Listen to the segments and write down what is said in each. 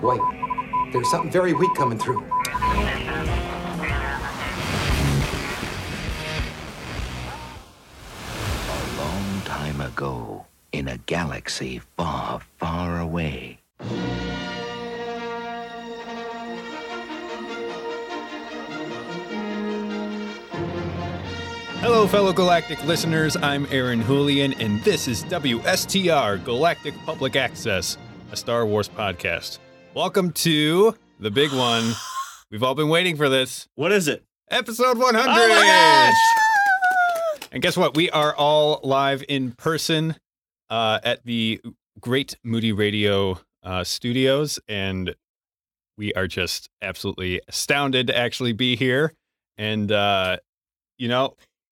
Wait, there's something very weak coming through. A long time ago, in a galaxy far, far away. Hello, fellow Galactic listeners. I'm Aaron Julian, and this is WSTR Galactic Public Access, a Star Wars podcast. Welcome to the big one. We've all been waiting for this. What is it? Episode 100! Oh my gosh! And guess what? We are all live in person at the Great Moody Radio studios, and we are just absolutely astounded to actually be here. And,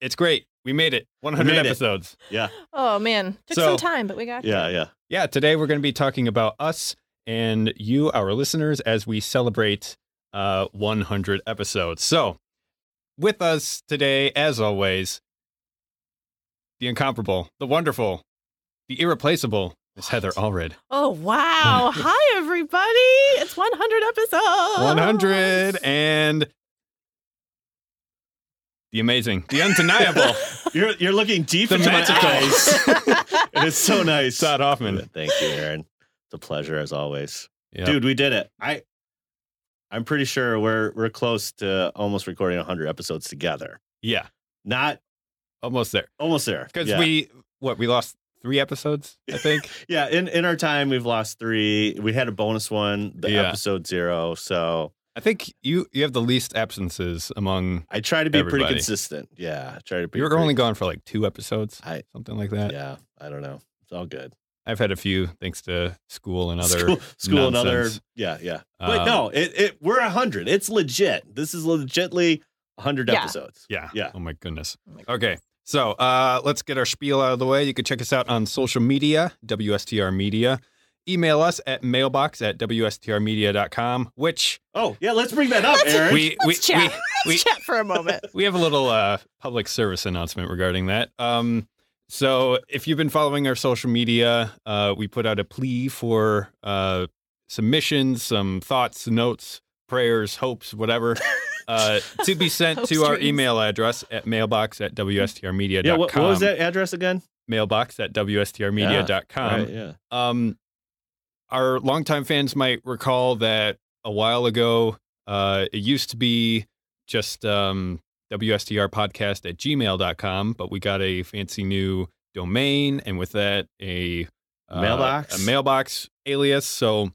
it's great. We made it. 100 episodes. Yeah. Oh, man. Took some time, but we got Yeah. Yeah, today we're going to be talking about us and you, our listeners, as we celebrate 100 episodes. So, with us today, as always, the incomparable, the wonderful, the irreplaceable Miss Heather Allred. Oh, wow. Hi, everybody. It's 100 episodes. 100 and the amazing, the undeniable. You're looking deep The into my magical. eyes. And it's so nice. Todd Hoffman. Thank you, Aaron. It's a pleasure as always. Yep. Dude, we did it. I'm pretty sure we're close to almost recording 100 episodes together. Yeah, Not almost there. almost there. Because Yeah. we lost 3 episodes, I think. Yeah, in our time we've lost 3. We had a bonus one, the episode 0. So I think you have the least absences among. I try to be pretty Everybody. consistent. Yeah, I try to be. You were pretty only gone for like 2 episodes, I- something like that. Yeah, I don't know. It's all good. I've had a few thanks to school and other school and other. nonsense. Yeah. But no, we're 100. It's legit. This is legitly 100 Yeah. episodes. Yeah. Yeah. Oh my goodness. Okay. So let's get our spiel out of the way. You can check us out on social media, WSTR Media. Email us at mailbox@wstrmedia.com, which Oh, yeah, let's bring that up, Aaron. Let's chat. Let's chat for a moment. we have a little public service announcement regarding that. So if you've been following our social media, we put out a plea for submissions, some thoughts, notes, prayers, hopes, whatever, to be sent to our email address at mailbox@wstrmedia.com. Yeah, what was that address again? Mailbox@wstrmedia.com. Right, yeah. Our longtime fans might recall that a while ago, it used to be just WSTRpodcast@gmail.com, but we got a fancy new domain, and with that, a mailbox alias. So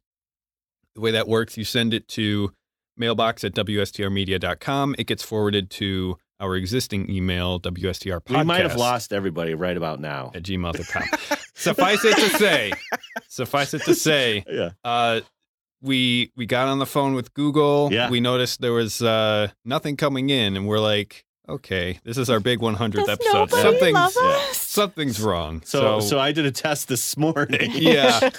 the way that works, you send it to mailbox@wstrmedia.com. It gets forwarded to our existing email, WSTRpodcast. We might have lost everybody right about now. At gmail.com. Suffice it to say, Yeah. we got on the phone with Google. Yeah. We noticed there was nothing coming in, and we're like, okay, this is our big 100th Does episode. nobody love us? Something's wrong. So I did a test this morning. Yeah.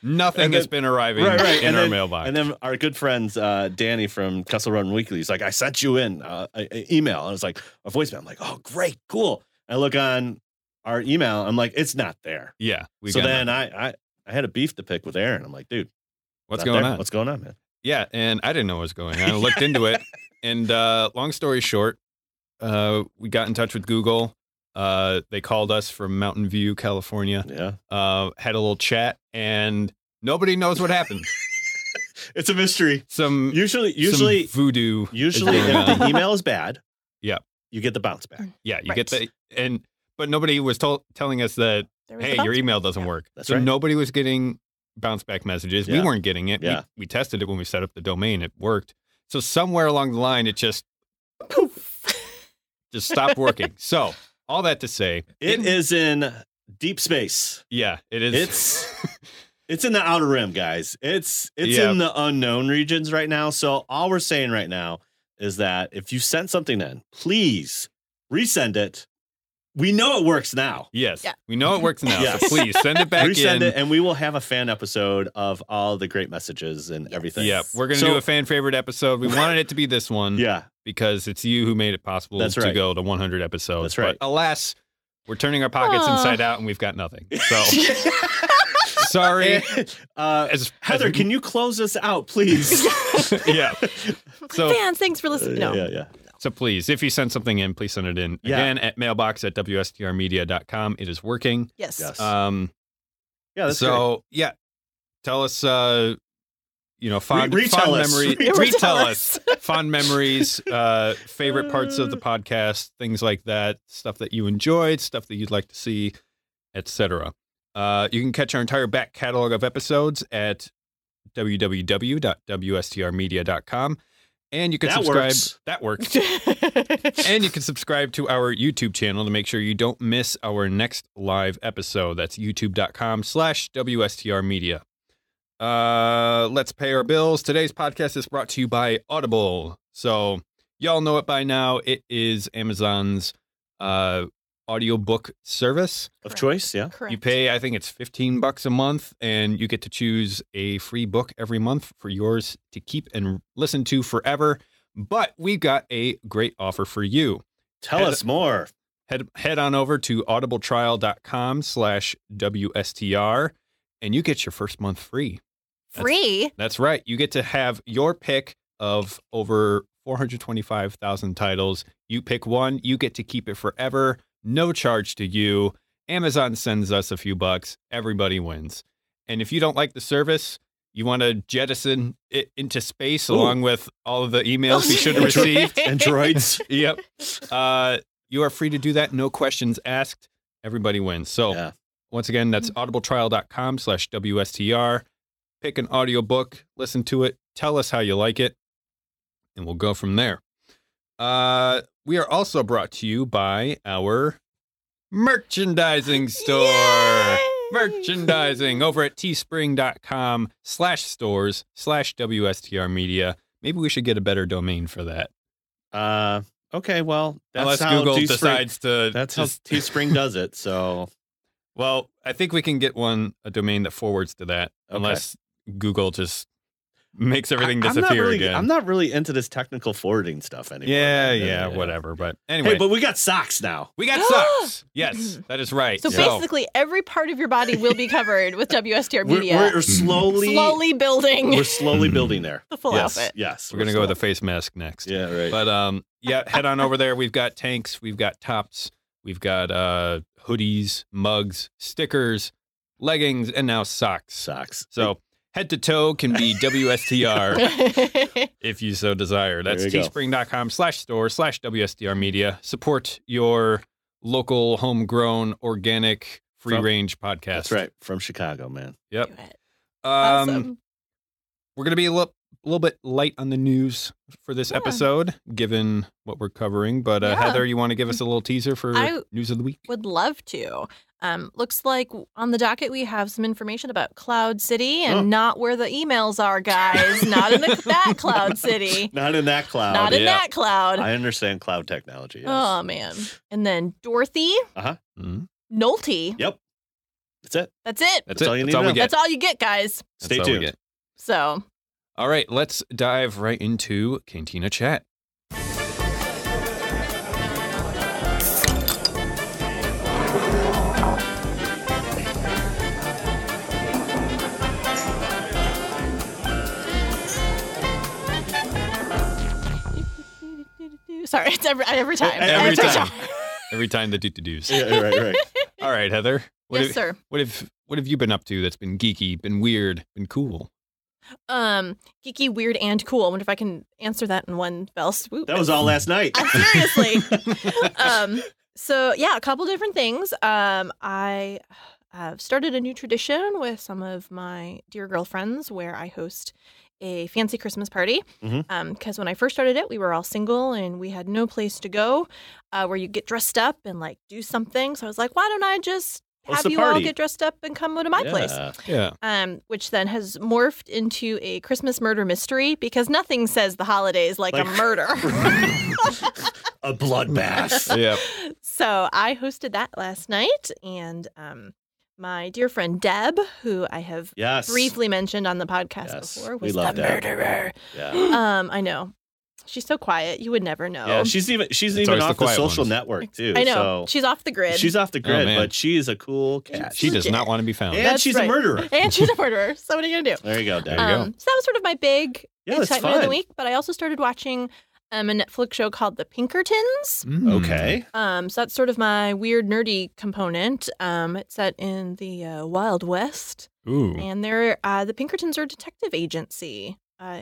Nothing has been arriving Right. in our mailbox. And then our good friends, Danny from Kessel Run Weekly, he's like, I sent you in an email. And it's like a voicemail. I'm like, oh, great, cool. I look on our email. I'm like, it's not there. Yeah. So then I had a beef to pick with Aaron. I'm like, dude, what's not going there? on? What's going on, man? Yeah, and I didn't know what was going on. I looked into it, and long story short, we got in touch with Google. They called us from Mountain View, California. Yeah. Had a little chat, and nobody knows what happened. It's a mystery. Some Usually voodoo. Usually, is going if on. the email is bad, Yeah. you get the bounce back. Yeah, you Right. get the but nobody was telling us that There was hey, the your bounce email doesn't work. That's so right. nobody was getting bounce back messages. We Yeah. weren't getting it. Yeah. We tested it when we set up the domain. It worked. So somewhere along the line, it just stopped working. So all that to say, It is in deep space. yeah, it is. It's in the outer rim, guys. It's Yeah. in the unknown regions right now. So all we're saying right now is that if you sent something in, please resend it. We know it works now. Yes, Yeah. we know it works now. Yes. So please send it back Resend in. it, and we will have a fan episode of all the great messages and everything. Yeah, we're going to So- do a fan favorite episode. We wanted it to be this one. Yeah. Because it's you who made it possible That's to right. go to 100 episodes. That's right. But alas, we're turning our pockets Aw. inside out and we've got nothing. So sorry. Heather, can you close us out, please? Yeah. So Fans, thanks for listening. No. Yeah. So please, if you send something in, please send it in again at mailbox@wstrmedia.com. It is working. Yes. Yes. Yeah, that's so yeah, tell us, fond Retell us. memories. Retell Retell us fond memories, favorite parts of the podcast, things like that, stuff that you enjoyed, stuff that you'd like to see, etc. You can catch our entire back catalog of episodes at www.wstrmedia.com. And you can subscribe. That works. And you can subscribe to our YouTube channel to make sure you don't miss our next live episode. That's youtube.com/WSTRmedia. Let's pay our bills. Today's podcast is brought to you by Audible. So y'all know it by now. It is Amazon's audiobook service of choice. Yeah. Correct. You pay, I think it's $15 a month, and you get to choose a free book every month for yours to keep and listen to forever. But we got a great offer for you. Tell us more. Head on over to audibletrial.com/WSTR, and you get your first month free. Free? That's right. You get to have your pick of over 425,000 titles. You pick one, you get to keep it forever. No charge to you. Amazon sends us a few bucks. Everybody wins. And if you don't like the service, you want to jettison it into space along with all of the emails you should have received. Androids. Yep. You are free to do that. No questions asked. Everybody wins. So once again, that's audibletrial.com/WSTR. Pick an audiobook, listen to it, tell us how you like it, and we'll go from there. We are also brought to you by our merchandising store. Yay! Merchandising over at teespring.com/stores/WSTR Media. Maybe we should get a better domain for that. Okay, well, that's unless how Google Teespring decides to. That's how Teespring does it. So, well, I think we can get a domain that forwards to that, unless Google just makes everything disappear again. I'm not really into this technical forwarding stuff anymore. Yeah, whatever. But anyway. Hey, but we got socks now. We got socks. Yes, that is right. So basically, every part of your body will be covered with WSTR Media. We're slowly building. We're slowly building there. The full outfit. Yes. We're going to go with a face mask next. Yeah, right. But head on over there. We've got tanks. We've got tops. We've got hoodies, mugs, stickers, leggings, and now socks. So head to toe can be WSTR if you so desire. That's teespring.com/store/WSTR Media. Support your local, homegrown, organic, free-range podcast. That's right. From Chicago, man. Yep. Awesome. We're going to be a little bit light on the news for this episode, given what we're covering. But Heather, you want to give us a little teaser for news of the week? Would love to. Looks like on the docket we have some information about Cloud City and not where the emails are, guys. Not in that Cloud City. Not in that cloud. Not in that cloud. I understand cloud technology. Yes. Oh, man. And then Dorothy. Nolte. Yep. That's it. That's it. That's all you need to know. That's all you get, guys. Stay tuned. So. All right, let's dive right into Cantina Chat. Sorry, it's every time. Every time the do-to-dos. Yeah, right. All right, Heather. Sir. What have you been up to that's been geeky, been weird, been cool? Geeky, weird, and cool. I wonder if I can answer that in one fell swoop. That was all last night. Seriously. So yeah, a couple different things. I have started a new tradition with some of my dear girlfriends where I host a fancy Christmas party. Because when I first started it, we were all single and we had no place to go where you get dressed up and like do something. So I was like, why don't I just have you all get dressed up and come to my place? Yeah. Which then has morphed into a Christmas murder mystery because nothing says the holidays like a murder. A bloodbath. Yeah. So I hosted that last night and my dear friend Deb, who I have briefly mentioned on the podcast before, was the murderer. Yeah. I know. She's so quiet. You would never know. Yeah, she's even always off the the quiet social ones. network too. I know. So She's off the grid. she's off the grid, man. but she is a cool cat. She does not want to be found. And That's she's right. a murderer. And she's a murderer. So what are you going to do? There you go, Dad. There you go. So that was sort of my big Yeah, that's excitement of the fun. week. But I also started watching a Netflix show called The Pinkertons. Mm. Okay. So that's sort of my weird nerdy component. It's set in the Wild West, Ooh. and they're the Pinkertons are a detective agency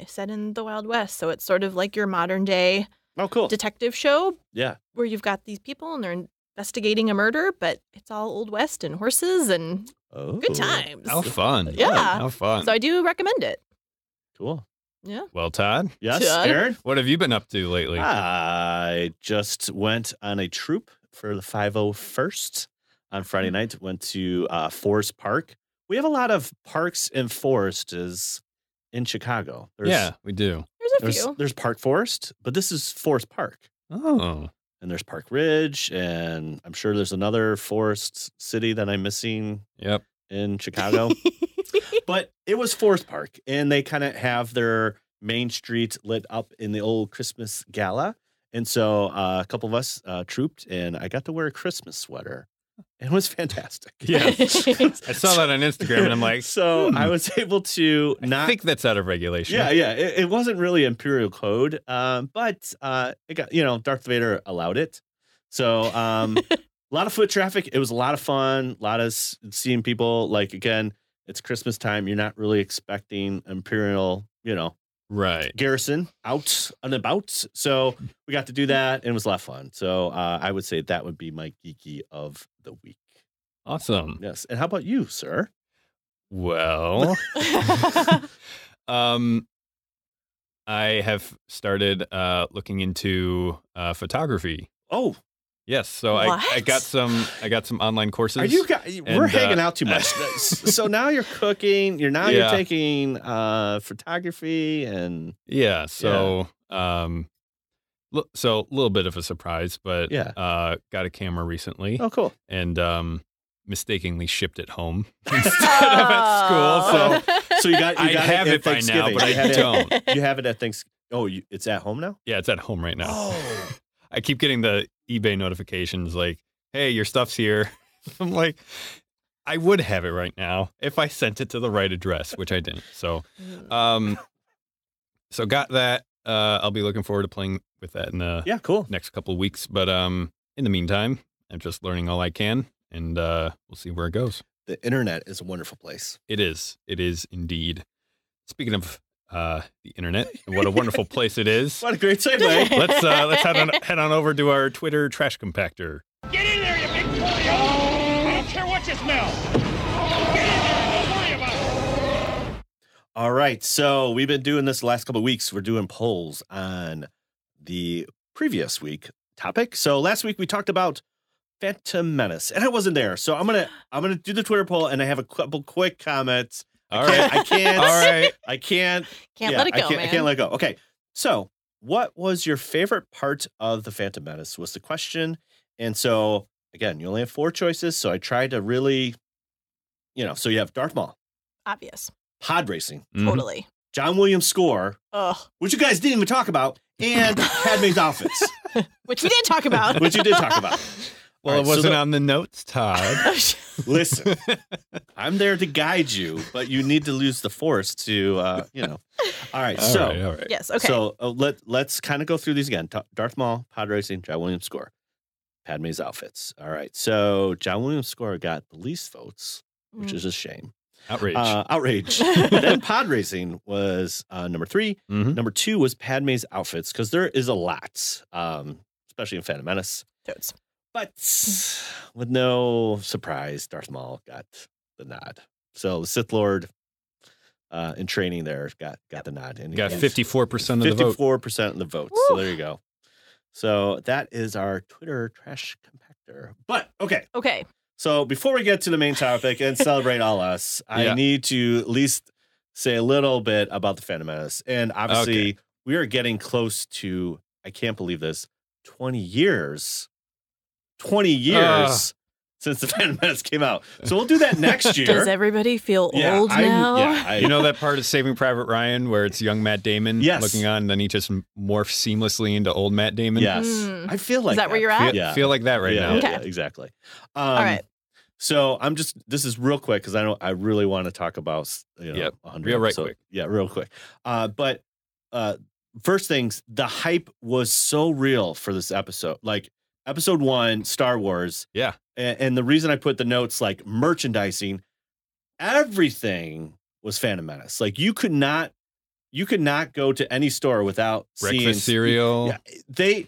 set in the Wild West. So it's sort of like your modern day Oh, cool. detective show Yeah. where you've got these people and they're investigating a murder, but it's all Old West and horses and Oh, good times. How fun. Yeah. How fun. So I do recommend it. Cool. Yeah. Well, Todd, Yes, Todd? Aaron? what have you been up to lately? I just went on a troop for the 501st on Friday night. Went to Forest Park. We have a lot of parks and forests in Chicago. Yeah, we do. There's a few. There's Park Forest, but this is Forest Park. Oh. And there's Park Ridge, and I'm sure there's another forest city that I'm missing Yep. in Chicago. But it was Forest Park, and they kind of have their main street lit up in the old Christmas gala. And so a couple of us trooped, and I got to wear a Christmas sweater. It was fantastic. Yeah. I saw that on Instagram, and I'm like, So I was able to I not think that's out of regulation. Yeah. It wasn't really imperial code, but it got, Darth Vader allowed it. So a lot of foot traffic. It was a lot of fun. A lot of seeing people. Like, again, it's Christmas time. You're not really expecting imperial, Right. garrison out and about. So we got to do that, and it was a lot of fun. So I would say that would be my geeky of the week. Awesome. Yes. And how about you, sir? Well, I have started looking into photography. Oh, Yes, so I What? got some online courses. are you guys? We're And, hanging out too much. So now you're cooking. You're Yeah. taking photography and Yeah, so so a little bit of a surprise, but Yeah. got a camera recently oh, cool. and mistakenly shipped it home instead of at school. So So you got I have it at it by now, Thanksgiving. but I You had it- don't. You have it at Thanksgiving. Oh, it's at home now. Yeah, it's at home right now. Oh, I keep getting the eBay notifications like, "Hey, your stuff's here." I'm like, I would have it right now if I sent it to the right address, which I didn't. So, so got that. I'll be looking forward to playing with that in the yeah, cool. next couple of weeks. But in the meantime, I'm just learning all I can, and we'll see where it goes. The internet is a wonderful place. It is indeed. Speaking of the internet, what a wonderful place it is. What a great segue. Let's head on over to our Twitter trash compactor. Get in there, you big polio! I don't care what you smell! Get in there and don't worry about it! All right. So we've been doing this the last couple of weeks. We're doing polls on the previous week topic. So last week we talked about Phantom Menace, and I wasn't there. So I'm gonna do the Twitter poll, and I have a couple quick comments. All right. I can't. All right. I can't. Can't yeah, let it go, I man. can't let it go. Okay. So what was your favorite part of the Phantom Menace was the question. And so again, you only have 4 choices. So I tried to really, so you have Darth Maul, Obvious. pod racing, Mhm. Totally. John Williams' score, Ugh. which you guys didn't even talk about, and Padme's outfits, Which we did talk about. which you did talk about. Well, All it right, so wasn't the- on the notes, Todd. Listen, I'm there to guide you, but you need to lose the force to, All right. All So, right. Yes. Okay. so let's kind of go through these again. Darth Maul, pod racing, John Williams' score, Padme's outfits. All right. So John Williams' score got the least votes, which is a shame. Outrage. Outrage. Then pod racing was number 3. Mhm. Number 2 was Padme's outfits, because there is a lot, especially in Phantom Menace. Totes. But with no surprise, Darth Maul got the nod. So the Sith Lord in training there got the nod. And Got 54% of the vote. 54% of the votes. So there you go. So that is our Twitter trash compactor. But okay. Okay. So before we get to the main topic and celebrate all us, I Yeah. need to at least say a little bit about the Phantom Menace. And obviously, we are getting close to, I can't believe this, 20 years. 20 years since the Phantom Menace came out. So we'll do that next year. Does everybody feel old now? You know that part of Saving Private Ryan where it's young Matt Damon Yes. looking on, and then he just morphs seamlessly into old Matt Damon? Yes. I feel like Is that where you're at? Feel like that right now. Okay. Yeah, exactly. All right. So this is real quick because I really want to talk about 100 real right episodes. quick. Yeah, real quick. But first things, the hype was so real for this episode. Like episode 1, Star Wars. Yeah. And the reason I put the notes like merchandising, everything was Phantom Menace. Like you could not go to any store without Breakfast seeing cereal. Yeah, they,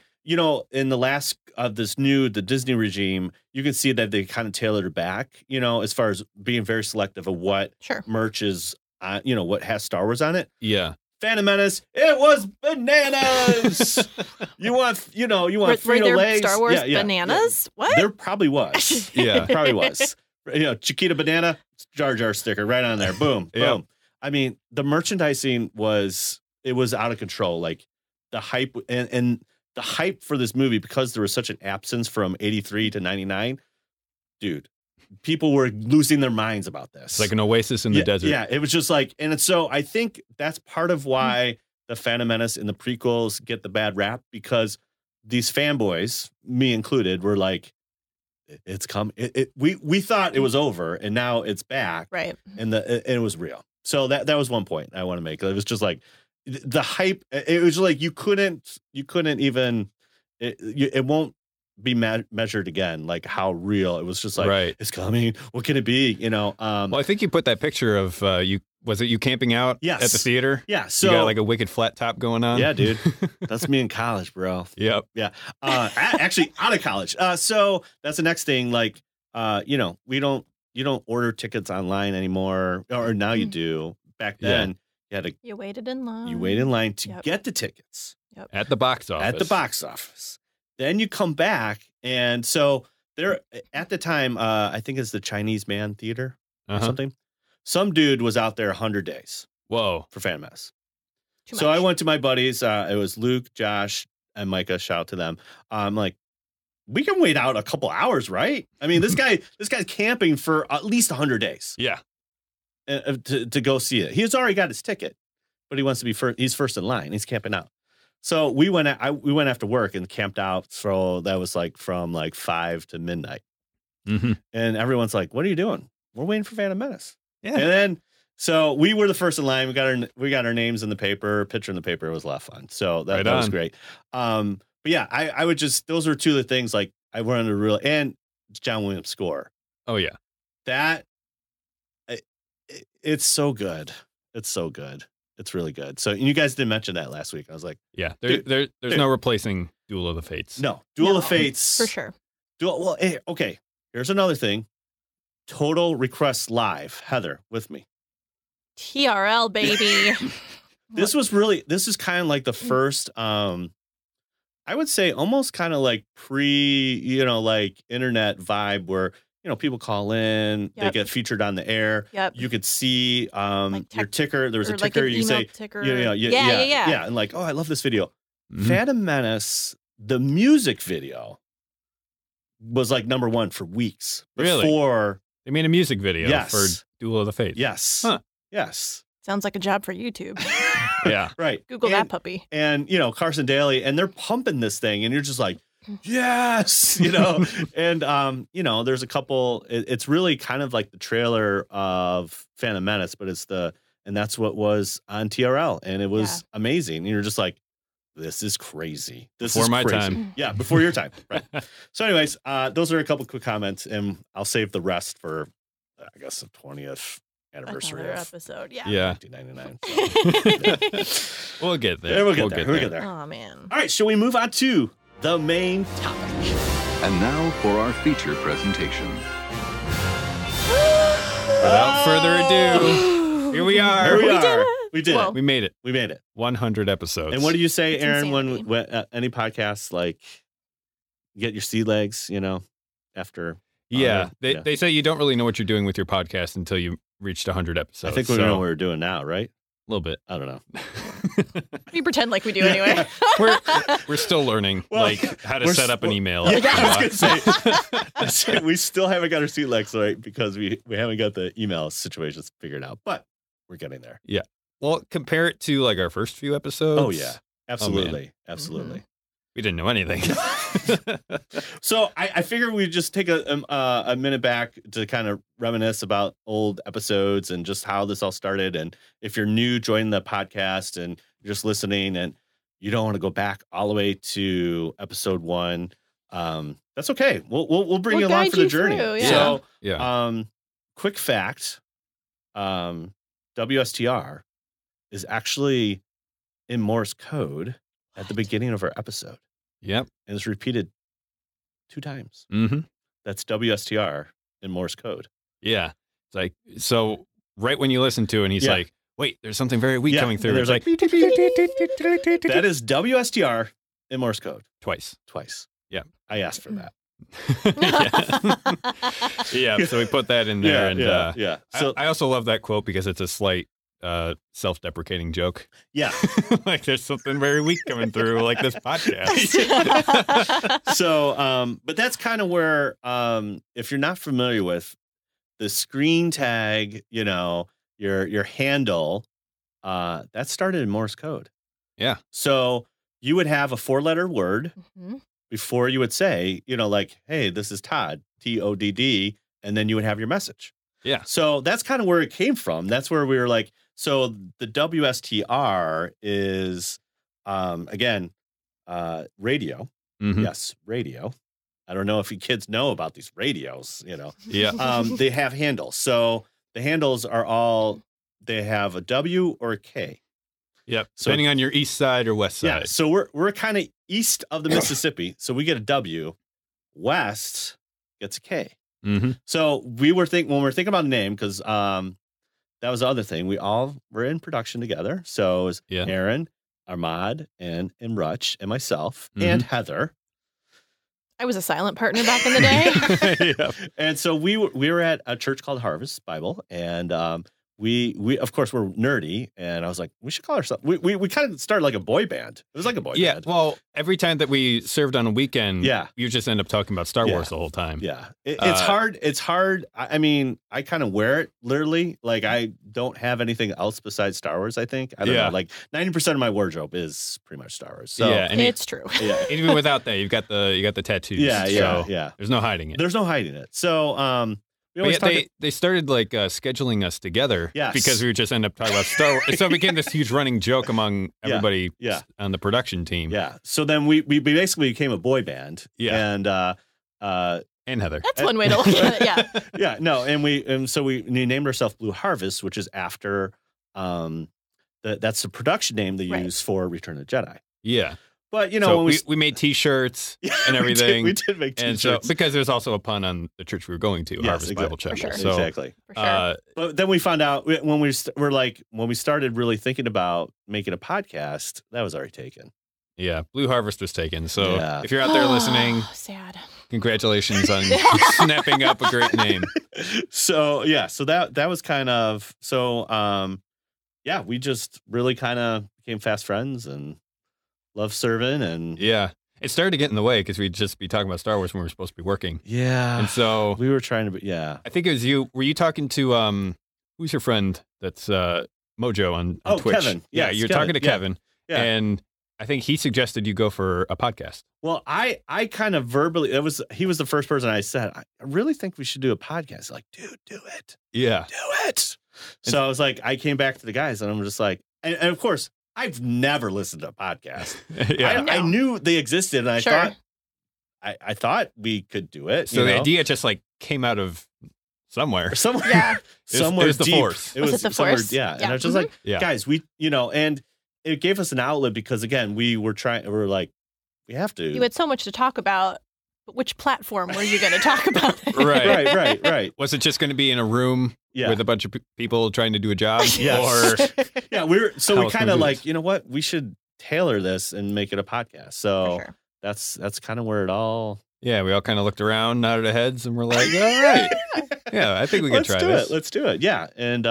in the last of the Disney regime, you can see that they kind of tailored it back, as far as being very selective of what merch is, what has Star Wars on it. Yeah. Phantom Menace, it was bananas. you want Frito-Lay's. Star Wars bananas? Yeah. What? There probably was. Yeah. Probably was. Chiquita banana, Jar Jar sticker right on there. Boom, boom. Yep. I mean, the merchandising was out of control. Like the hype and the hype for this movie, because there was such an absence from 83 to 99, dude, people were losing their minds about this. It's like an oasis in the desert. Yeah, it was just like, and so I think that's part of why the Phantom Menace and the prequels get the bad rap, because these fanboys, me included, were like, it's come. We thought it was over, and now it's back. Right. And it was real. So that was one point I want to make. It was just like the hype. It was like you couldn't even. It won't be measured again. Like how real it was. Just like it's coming. What can it be? Well, I think you put that picture of you. Was it you camping out at the theater? Yeah. So you got like a wicked flat top going on. Yeah, dude. That's me in college, bro. Yep. Yeah. Actually, out of college. So that's the next thing. Like, you don't order tickets online anymore, or now you do. Back then, you waited in line. You wait in line to get the tickets. Yep. At the box office. Then you come back, and so there at the time, I think it's the Chinese Man Theater or something. Some dude was out there 100 days. Whoa. For Phantom Menace. So I went to my buddies. It was Luke, Josh, and Micah. Shout out to them. I'm like, we can wait out a couple hours, right? I mean, this guy's camping for at least 100 days. Yeah. To go see it. He's already got his ticket, but he wants to be first. He's first in line. He's camping out. So we went after work and camped out. So that was like from like 5 to midnight. Mm-hmm. And everyone's like, "What are you doing?" We're waiting for Phantom Menace. Yeah. And then, so we were the first in line. We got our names in the paper, picture in the paper. It was a lot of fun. So that was great. But yeah, I would just, those are two of the things like I wanted to really, and John Williams' score. Oh yeah. It's so good. It's so good. It's really good. So you guys didn't mention that last week. I was like, yeah, there's no replacing Duel of the Fates. No, Duel of Fates. For sure. Okay. Here's another thing. Total Request Live. Heather, with me. TRL, baby. This is kind of like the first, I would say almost kind of like like internet vibe where, people call in, they get featured on the air. Yep. You could see your ticker. There was a ticker. Like you say, ticker. Yeah. And like, oh, I love this video. Mm-hmm. Phantom Menace, the music video was like number one for weeks. Really? Before they made a music video for Duel of the Fates. Yes. Huh. Yes. Sounds like a job for YouTube. Yeah. Right. Google that puppy. And, Carson Daly, and they're pumping this thing, and you're just like, yes, and, there's a couple, it's really kind of like the trailer of Phantom Menace, but and that's what was on TRL, and it was amazing. And you're just like, this is crazy. Before my time. Yeah, before your time. Right. So anyways, those are a couple quick comments, and I'll save the rest for, I guess, the 20th anniversary Another of episode. Yeah. 1999. So. We'll get there. We'll get there. Oh, man. All right, shall we move on to the main topic? And now for our feature presentation. Without further ado, here we are. We did it. We made it. We made it. 100 episodes. And what do you say, It's Aaron, insanity. when any podcasts, like, get your sea legs, after... Yeah. They say you don't really know what you're doing with your podcast until you reached 100 episodes. I think we know what we're doing now, right? A little bit. I don't know. We pretend like we do anyway. We're still learning how to set up an email. Yeah, I was gonna say we still haven't got our seat legs right because we haven't got the email situations figured out, but we're getting there. Yeah. Well, compare it to like our first few episodes. Oh yeah, absolutely, absolutely. We didn't know anything. So I figured we'd just take a minute back to kind of reminisce about old episodes and just how this all started. And if you're new, join the podcast and you're just listening and you don't want to go back all the way to episode 1, that's okay. We'll bring you along for the journey. Through, So, quick fact, WSTR is actually in Morse code at the beginning of our episode. Yep. And it's repeated 2 times. Mm-hmm. That's WSTR in Morse code. Yeah. It's like, so right when you listen to it, and he's like, wait, there's something very weak coming through. There's like, that is WSTR in Morse code. Twice. Yeah. I asked for that. Yeah. So we put that in there. Yeah. So I also love that quote because it's a slight self-deprecating joke. Yeah. Like there's something very weak coming through like this podcast. So, but that's kind of where, if you're not familiar with the screen tag, your handle, that started in Morse code. Yeah. So you would have a 4-letter word before you would say, like, hey, this is Todd, TODD, and then you would have your message. Yeah. So that's kind of where it came from. That's where we were like, so the WSTR is, again, radio. Mm-hmm. Yes, radio. I don't know if you kids know about these radios, Yeah. They have handles. So the handles are all, they have a W or a K. Yep. So, depending on your east side or west side. Yeah. So we're kind of east of the Mississippi. So we get a W. West gets a K. Mm-hmm. So when we're thinking about a name, because that was the other thing. We all were in production together. So it was Aaron, Ahmad, and Rutch, and myself, and Heather. I was a silent partner back in the day. Yeah. And so we were at a church called Harvest Bible, and we of course were nerdy, and I was like, we should call ourselves. We kind of started like a boy band. It was like a boy band. Yeah. Well, every time that we served on a weekend, you just end up talking about Star Wars the whole time. Yeah. It's hard. It's hard. I mean, I kind of wear it literally. Like I don't have anything else besides Star Wars. I think I don't know. Like 90% of my wardrobe is pretty much Star Wars. So and it's true. Yeah. Even without that, you got the tattoos. Yeah. There's no hiding it. There's no hiding it. So they started like scheduling us together because we would just end up talking about Star Wars. So it became this huge running joke among everybody on the production team. Yeah. So then we basically became a boy band. Yeah. And Heather. That's one way to look at it. Yeah. Yeah. No. And so we named ourselves Blue Harvest, which is after that's the production name they use for Return of the Jedi. Yeah. But, so when we made T-shirts and everything. We did make T-shirts. And so, because there's also a pun on the church we were going to, Harvest Bible Chapel. Sure. So, exactly. For sure. But then we found out when we started really thinking about making a podcast, that was already taken. Yeah. Blue Harvest was taken. So if you're out there listening, sad. Congratulations on snapping up a great name. So, so that was kind of, we just really kind of became fast friends and love serving, and it started to get in the way because we'd just be talking about Star Wars when we were supposed to be working. Yeah, and so we were trying to be. Yeah, I think it was you. Were you talking to who's your friend? That's Mojo on Twitch. Kevin. Yeah, you're talking to Kevin, and I think he suggested you go for a podcast. Well, I kind of verbally he was the first person I said I really think we should do a podcast. Like, dude, do it. Yeah, do it. So I was like, I came back to the guys, and I'm just like, and of course. I've never listened to a podcast. I knew they existed, and I thought we could do it. So the idea just like came out of somewhere. Yeah. Somewhere it was deep. The Force. Was it the Force? Yeah. And I was just like, guys, and it gave us an outlet because again, we were like, we have to. You had so much to talk about. But which platform were you going to talk about? Right. Was it just going to be in a room with a bunch of people trying to do a job? Yes. Or we kind of like, you know what? We should tailor this and make it a podcast. So that's kind of where it all. Yeah, we all kind of looked around, nodded our heads, and we're like, all right. Yeah, I think we can try this. Let's do it. Yeah, and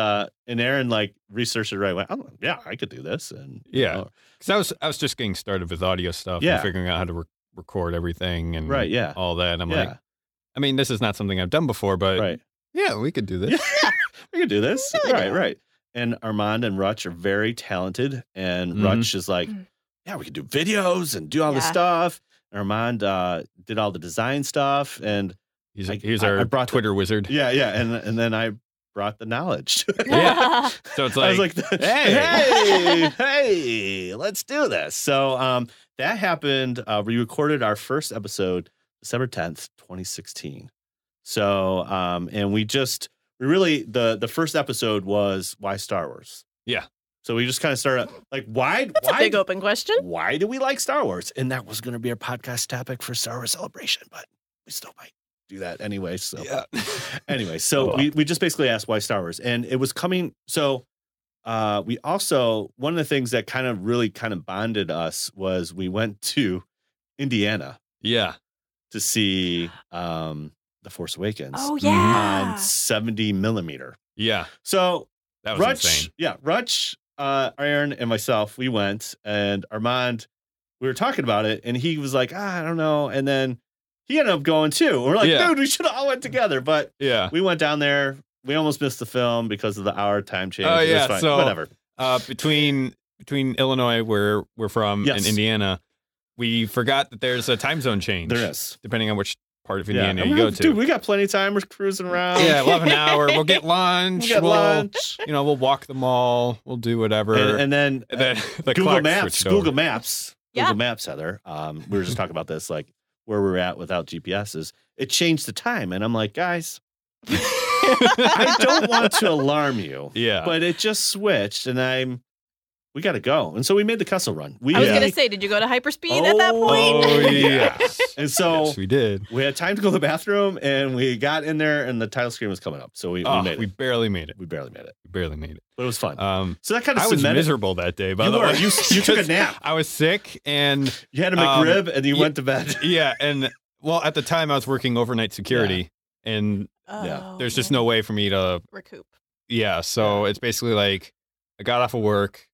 Aaron like researched it right away. I'm like, yeah, I could do this. And Yeah, because I was just getting started with audio stuff and figuring out how to record everything and all that. And I'm like, I mean, this is not something I've done before, but yeah, we could do this. Yeah, we could do this. Right. And Armand and Rutch are very talented, and Rutch is like, yeah, we can do videos and do all this stuff. And Armand did all the design stuff, and he's our Twitter wizard. Yeah, and then I brought the knowledge. Yeah, so it's like, I was like, hey, let's do this. So that happened. We recorded our first episode December 10th, 2016. So and we really the first episode was why Star Wars. Yeah. So we just kind of started like, why? That's a big open question. Why do we like Star Wars? And that was going to be our podcast topic for Star Wars Celebration, but we still might do that anyway. So anyway, so we just basically asked why Star Wars, and it was coming. So we also, one of the things that kind of bonded us was we went to Indiana. Yeah. To see The Force Awakens. Oh yeah. On 70 millimeter. Yeah. So that was insane. Yeah, Rutch, Aaron, and myself, we went, and Armand, we were talking about it, and he was like, I don't know. And then he ended up going too. We're like, dude, we should have all went together. But we went down there. We almost missed the film because of the hour time change. Oh, yeah. So whatever. Between Illinois, where we're from, and Indiana, we forgot that there's a time zone change. There is. Depending on which part of Indiana you go to. Dude, we got plenty of time. We're cruising around. Yeah, we'll have an hour. We'll get lunch. We'll walk the mall. We'll do whatever. And then the Google Maps, Heather. We were just talking about this, like where we're at without GPSs. It changed the time. And I'm like, guys, I don't want to alarm you. Yeah. But it just switched, and we got to go. And so we made the Kessel Run. I was going to say, did you go to hyperspeed at that point? Oh, yeah. And so yes, we did. We had time to go to the bathroom, and we got in there, and the title screen was coming up. So we made it. We barely made it. We barely made it. But it was fun. So that kind of I was miserable that day, by the way. You took a nap. I was sick, and you had a McRib, and you went to bed. Yeah, and well, at the time I was working overnight security, and there's just no way for me to recoup. Yeah, so it's basically like I got off of work,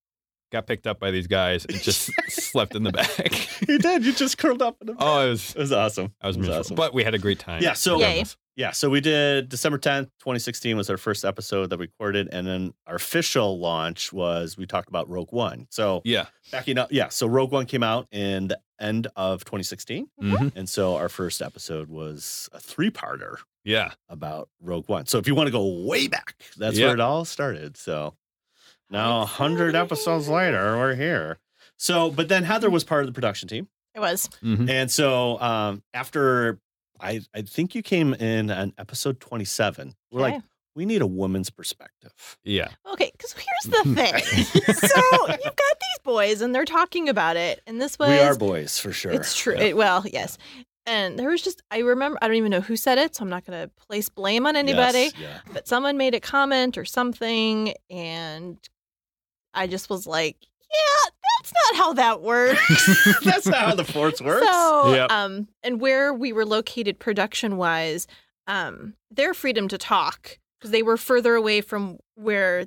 got picked up by these guys, and just slept in the back. You did. You just curled up in the back. Oh, it was awesome. I was miserable, awesome. But we had a great time. Yeah. So Yay. So we did December 10th, 2016 was our first episode that we recorded, and then our official launch was we talked about Rogue One. So backing up, so Rogue One came out in the end of 2016, and so our first episode was a 3-parter. Yeah, about Rogue One. So if you want to go way back, that's where it all started. So now 100 episodes later, we're here. So, but then Heather was part of the production team. It was. And so after, I think you came in on episode 27. We're like, we need a woman's perspective. Yeah. Okay, because here's the thing. So you've got these boys, and they're talking about it. And this was... We are boys, for sure. It's true. Yes. And there was just, I remember, I don't even know who said it, so I'm not going to place blame on anybody. Yes, but someone made a comment or something, and I just was like, yeah, that's not how that works. That's not how the Force works. So, and where we were located production-wise, their freedom to talk, because they were further away from where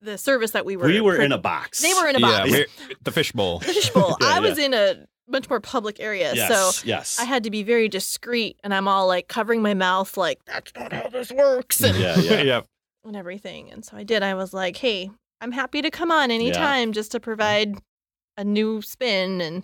the service that we were. We were in a box. They were in a box. Yeah, the fishbowl. The fishbowl. I was in a much more public area, so yes. I had to be very discreet, and I'm all like covering my mouth, like that's not how this works, and and everything. And so I did. I was like, hey, I'm happy to come on anytime just to provide a new spin, and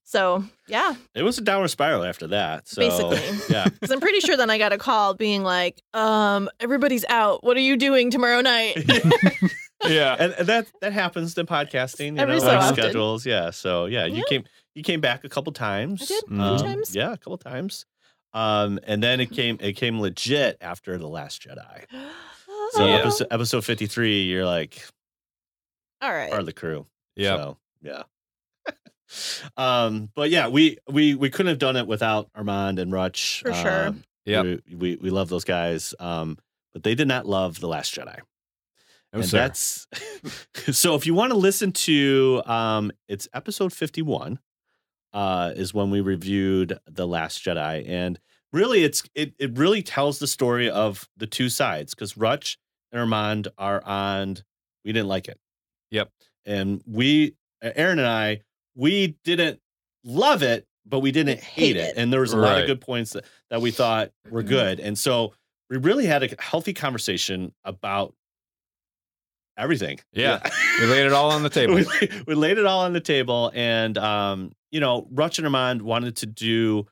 so it was a downward spiral after that. So, basically, because I'm pretty sure then I got a call being like, everybody's out. What are you doing tomorrow night? And that happens in podcasting, Every so often. schedules. So you came back a couple times. I did a few times. Yeah, a couple times. And then it came legit after The Last Jedi. So episode 53, you're like, all right, part of the crew. Yeah. So, but yeah, we couldn't have done it without Armand and Rutch. For sure. We love those guys. But they did not love The Last Jedi. And that's so if you want to listen to it's episode 51 is when we reviewed The Last Jedi, and really it really tells the story of the two sides, because Rutch and Armand are on we didn't like it. Yep. And Aaron and I, we didn't love it, but we didn't hate it. And there was a lot of good points that we thought were good. And so we really had a healthy conversation about everything. Yeah. We laid it all on the table. we laid it all on the table. And, Rutch and Armand wanted to do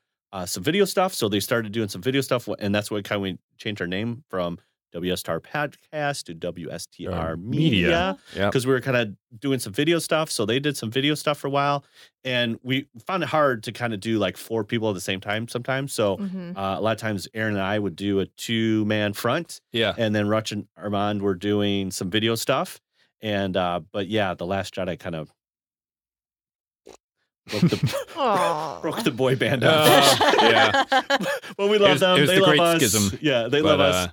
some video stuff. So they started doing some video stuff. And that's what we changed our name from WSTR Podcast to WSTR Media, because we were kind of doing some video stuff. So they did some video stuff for a while, and we found it hard to kind of do like 4 people at the same time sometimes. So a lot of times Aaron and I would do a 2-man front, and then Rutch and Armand were doing some video stuff. And but yeah, The Last Jedi kind of broke the boy band up. Yeah. Well, we love them. They love us. Schism. Yeah, they love us.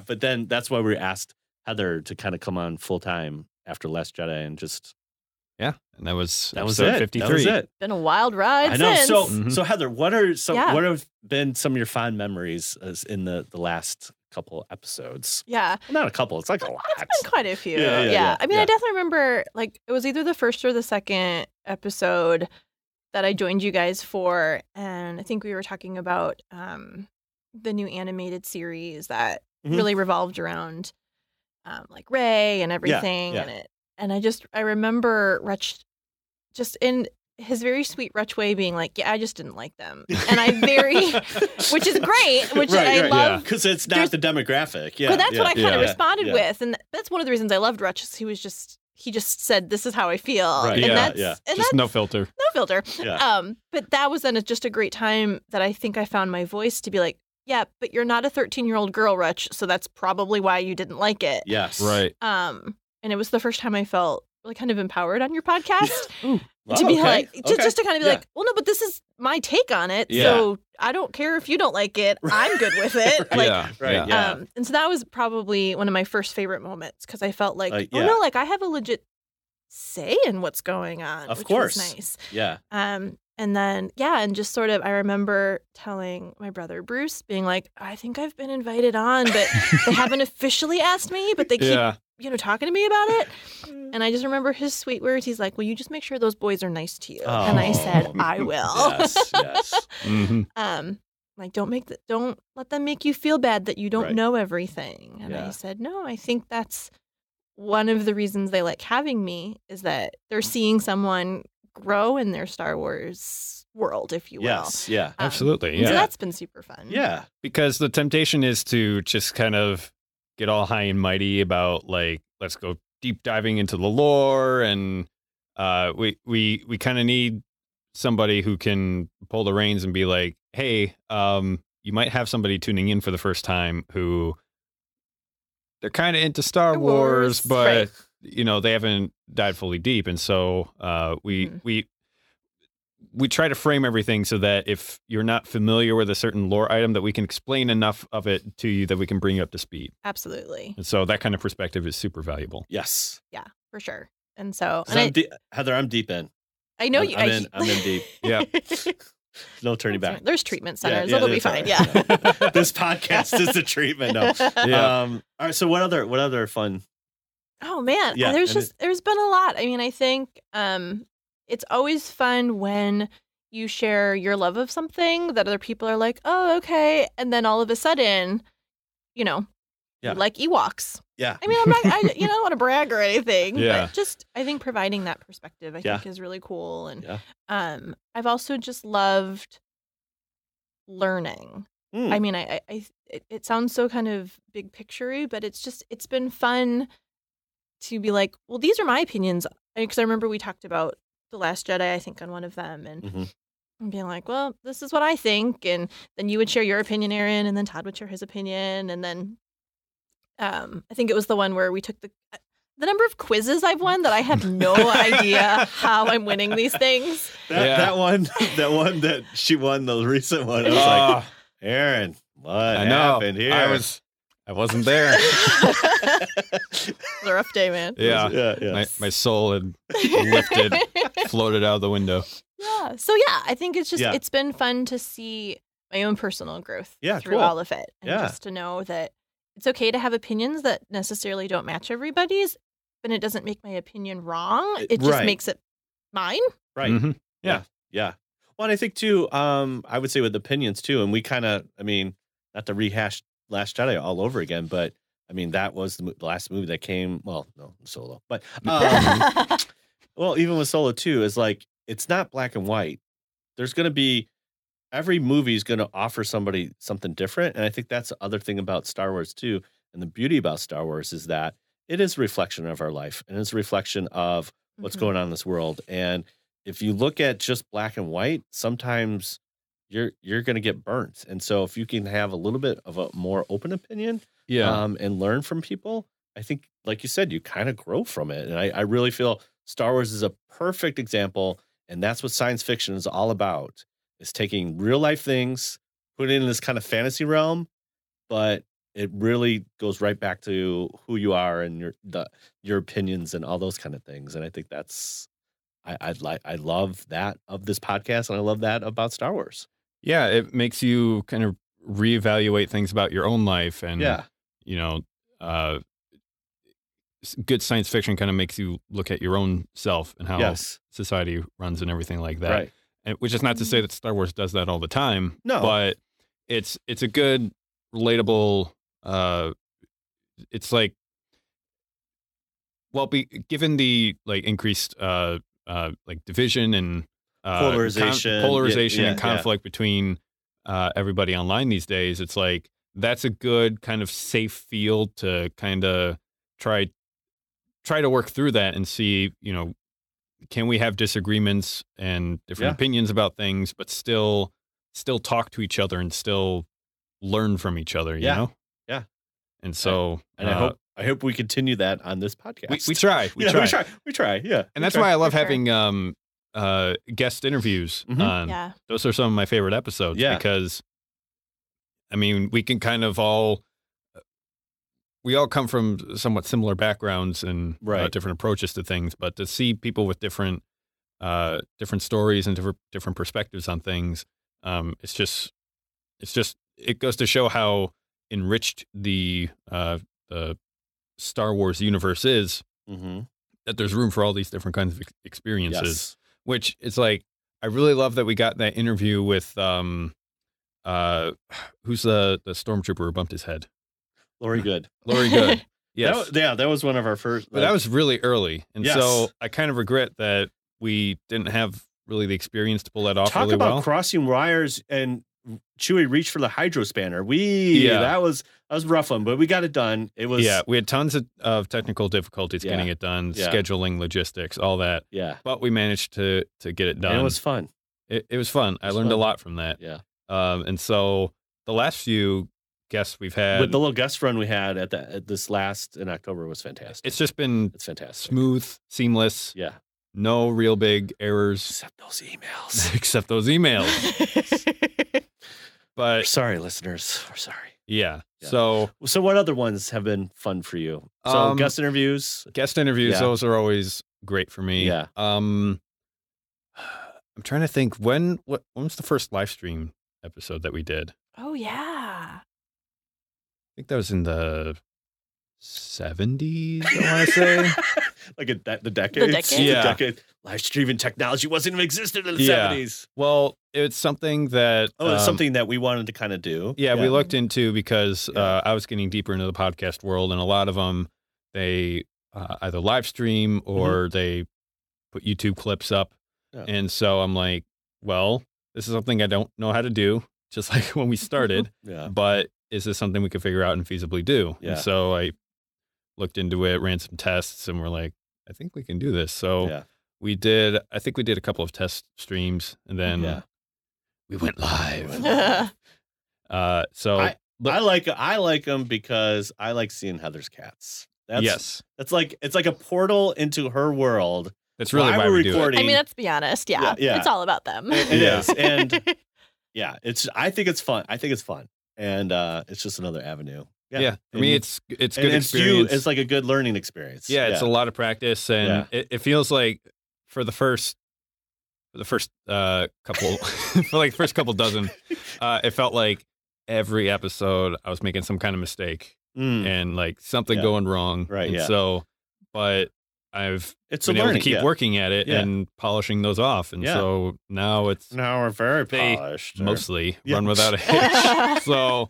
But then that's why we asked Heather to kind of come on full time after Last Jedi and just and that was it. 53. That was it. Been a wild ride. I know. Since. So Heather, what have been some of your fond memories in the last couple episodes? Yeah. Well, not a couple. It's like a lot. It's been quite a few. Yeah. I mean, I definitely remember, like, it was either the first or the second episode that I joined you guys for, and I think we were talking about the new animated series that really revolved around like Rey and everything, and I remember Rutch just in his very sweet Rutch way being like, I just didn't like them, and which is great, which I love because it's not the demographic, but that's what I kind of responded with, and that's one of the reasons I loved Rutch. He just said, "This is how I feel," and that's no filter. No filter. But that was then just a great time that I think I found my voice to be like, yeah, but you're not a 13-year-old girl, Rutch, so that's probably why you didn't like it. Yes. Right. And it was the first time I felt really kind of empowered on your podcast to be like, just to kind of be like, well, no, but this is my take on it, so I don't care if you don't like it. I'm good with it. And so that was probably one of my first favorite moments, because I felt like, I have a legit say in what's going on. Of course. Was nice. Yeah. And then, and just sort of, I remember telling my brother Bruce, being like, I think I've been invited on, but they haven't officially asked me, but they keep, talking to me about it. And I just remember his sweet words. He's like, well, you just make sure those boys are nice to you. And I said, I will. Yes. Like, don't let them make you feel bad that you don't know everything. And I said, no, I think that's one of the reasons they like having me, is that they're seeing someone grow in their Star Wars world, if you will. Yes, absolutely. So that's been super fun. Yeah. Because the temptation is to just kind of get all high and mighty about, like, let's go deep diving into the lore, and we kind of need somebody who can pull the reins and be like, hey, you might have somebody tuning in for the first time who they're kind of into Star Wars, but they haven't dived fully deep, and so we try to frame everything so that if you're not familiar with a certain lore item, that we can explain enough of it to you that we can bring you up to speed. Absolutely. And so that kind of perspective is super valuable. Yes. Yeah, for sure. And so, Heather, I'm deep in. I know I'm in deep. Yeah. No turning back. There's treatment centers. It'll be fine. Yeah. This podcast is the treatment. No. All right. So what other fun? Oh man. Yeah, there's been a lot. I mean, I think it's always fun when you share your love of something that other people are like, oh, okay. And then all of a sudden, you like Ewoks. Yeah. I mean, I don't want to brag or anything, but just, I think providing that perspective, I think is really cool. And I've also just loved learning. I mean, it sounds so kind of big picture-y, but it's been fun to be like, well, these are my opinions. Because I remember we talked about The Last Jedi, I think, on one of them, and being like, well, this is what I think, and then you would share your opinion, Aaron, and then Todd would share his opinion, and then I think it was the one where we took the number of quizzes I've won that I have no idea how I'm winning these things. That one that she won, the recent one, I was like, Aaron, what happened here? I wasn't there. It was a rough day, man. Yeah. My soul had lifted, floated out of the window. Yeah. So I think it's just it's been fun to see my own personal growth Yeah, through cool. all of it. And Yeah. just to know that it's okay to have opinions that necessarily don't match everybody's, but it doesn't make my opinion wrong. It just Right. makes it mine. Right. Mhm. Yeah. Well, and I think too, I would say with opinions too, and we kind of, I mean, not to rehash Last Jedi all over again, but I mean, that was the last movie that came, well, no, Solo, but, well, even with Solo 2, is like, it's not black and white. There's going to be, every movie is going to offer somebody something different. And I think that's the other thing about Star Wars too. And the beauty about Star Wars is that it is a reflection of our life and it's a reflection of what's going on in this world. And if you look at just black and white, sometimes you're going to get burnt. And so if you can have a little bit of a more open opinion, and learn from people, I think, like you said, you kind of grow from it. And I really feel Star Wars is a perfect example. And that's what science fiction is all about, is taking real life things, putting it in this kind of fantasy realm, but it really goes right back to who you are and your opinions and all those kind of things. And I think that's, I love that of this podcast, and I love that about Star Wars. Yeah, it makes you kind of reevaluate things about your own life, and you know, good science fiction kind of makes you look at your own self and how society runs and everything like that. Right. And which is not to say that Star Wars does that all the time. No, but it's a good, relatable. It's like, well, given the like increased like division and polarization and conflict between everybody online these days, it's like that's a good kind of safe field to kind of try to work through that and see, you know, can we have disagreements and different opinions about things, but still talk to each other and still learn from each other, you know? Yeah. And so, and I hope we continue that on this podcast. We try. We try. Yeah. And that's why I love having guest interviews on. Yeah. Those are some of my favorite episodes because, I mean, we can kind of we all come from somewhat similar backgrounds and different approaches to things, but to see people with different stories and different perspectives on things, it goes to show how enriched the Star Wars universe is, that there's room for all these different kinds of experiences, which it's like, I really love that we got that interview with, who's the stormtrooper who bumped his head? Lori Good. Yes. That was one of our first. But that was really early. And so I kind of regret that we didn't have really the experience to pull that off really well. Talk about crossing wires and Chewie reached for the hydro spanner. That was a rough one, but we got it done. It was we had tons of technical difficulties getting it done, scheduling, logistics, all that. Yeah. But we managed to get it done. And it was fun. It was fun. I learned a lot from that. Yeah. And so the last few guests we've had, with the little guest run we had at this last in October, was fantastic. It's just been fantastic, smooth, seamless. Yeah. No real big errors. Except those emails. But we're sorry, listeners. We're sorry. Yeah. So what other ones have been fun for you? So guest interviews. Those are always great for me. Yeah. I'm trying to think when was the first live stream episode that we did? Oh yeah. I think that was in the 70s, I want to say. Like the decades? Yeah. The decade. Live streaming technology wasn't even existed in the 70s. Well, it's something that... it's something that we wanted to kind of do. Yeah, we looked into because I was getting deeper into the podcast world, and a lot of them, they either live stream or they put YouTube clips up. Yeah. And so I'm like, well, this is something I don't know how to do, just like when we started. But is this something we could figure out and feasibly do? Yeah. And so I looked into it, ran some tests, and we're like, I think we can do this. So I think we did a couple of test streams, and then we went live. So I like them because I like seeing Heather's cats. That's like, it's like a portal into her world. That's really why we do it. I mean, let's be honest. Yeah. It's all about them. It is. And I think it's fun. And it's just another avenue. Yeah. For me, it's good experience. It's like a good learning experience. Yeah. It's a lot of practice. And it feels like for the first for the first couple, for like the first couple dozen, it felt like every episode I was making some kind of mistake and like something going wrong. Right. And Yeah. so, but I've It's been a able to learning, keep working at it and polishing those off. And so now it's Now we're very They polished. mostly run without a hitch. So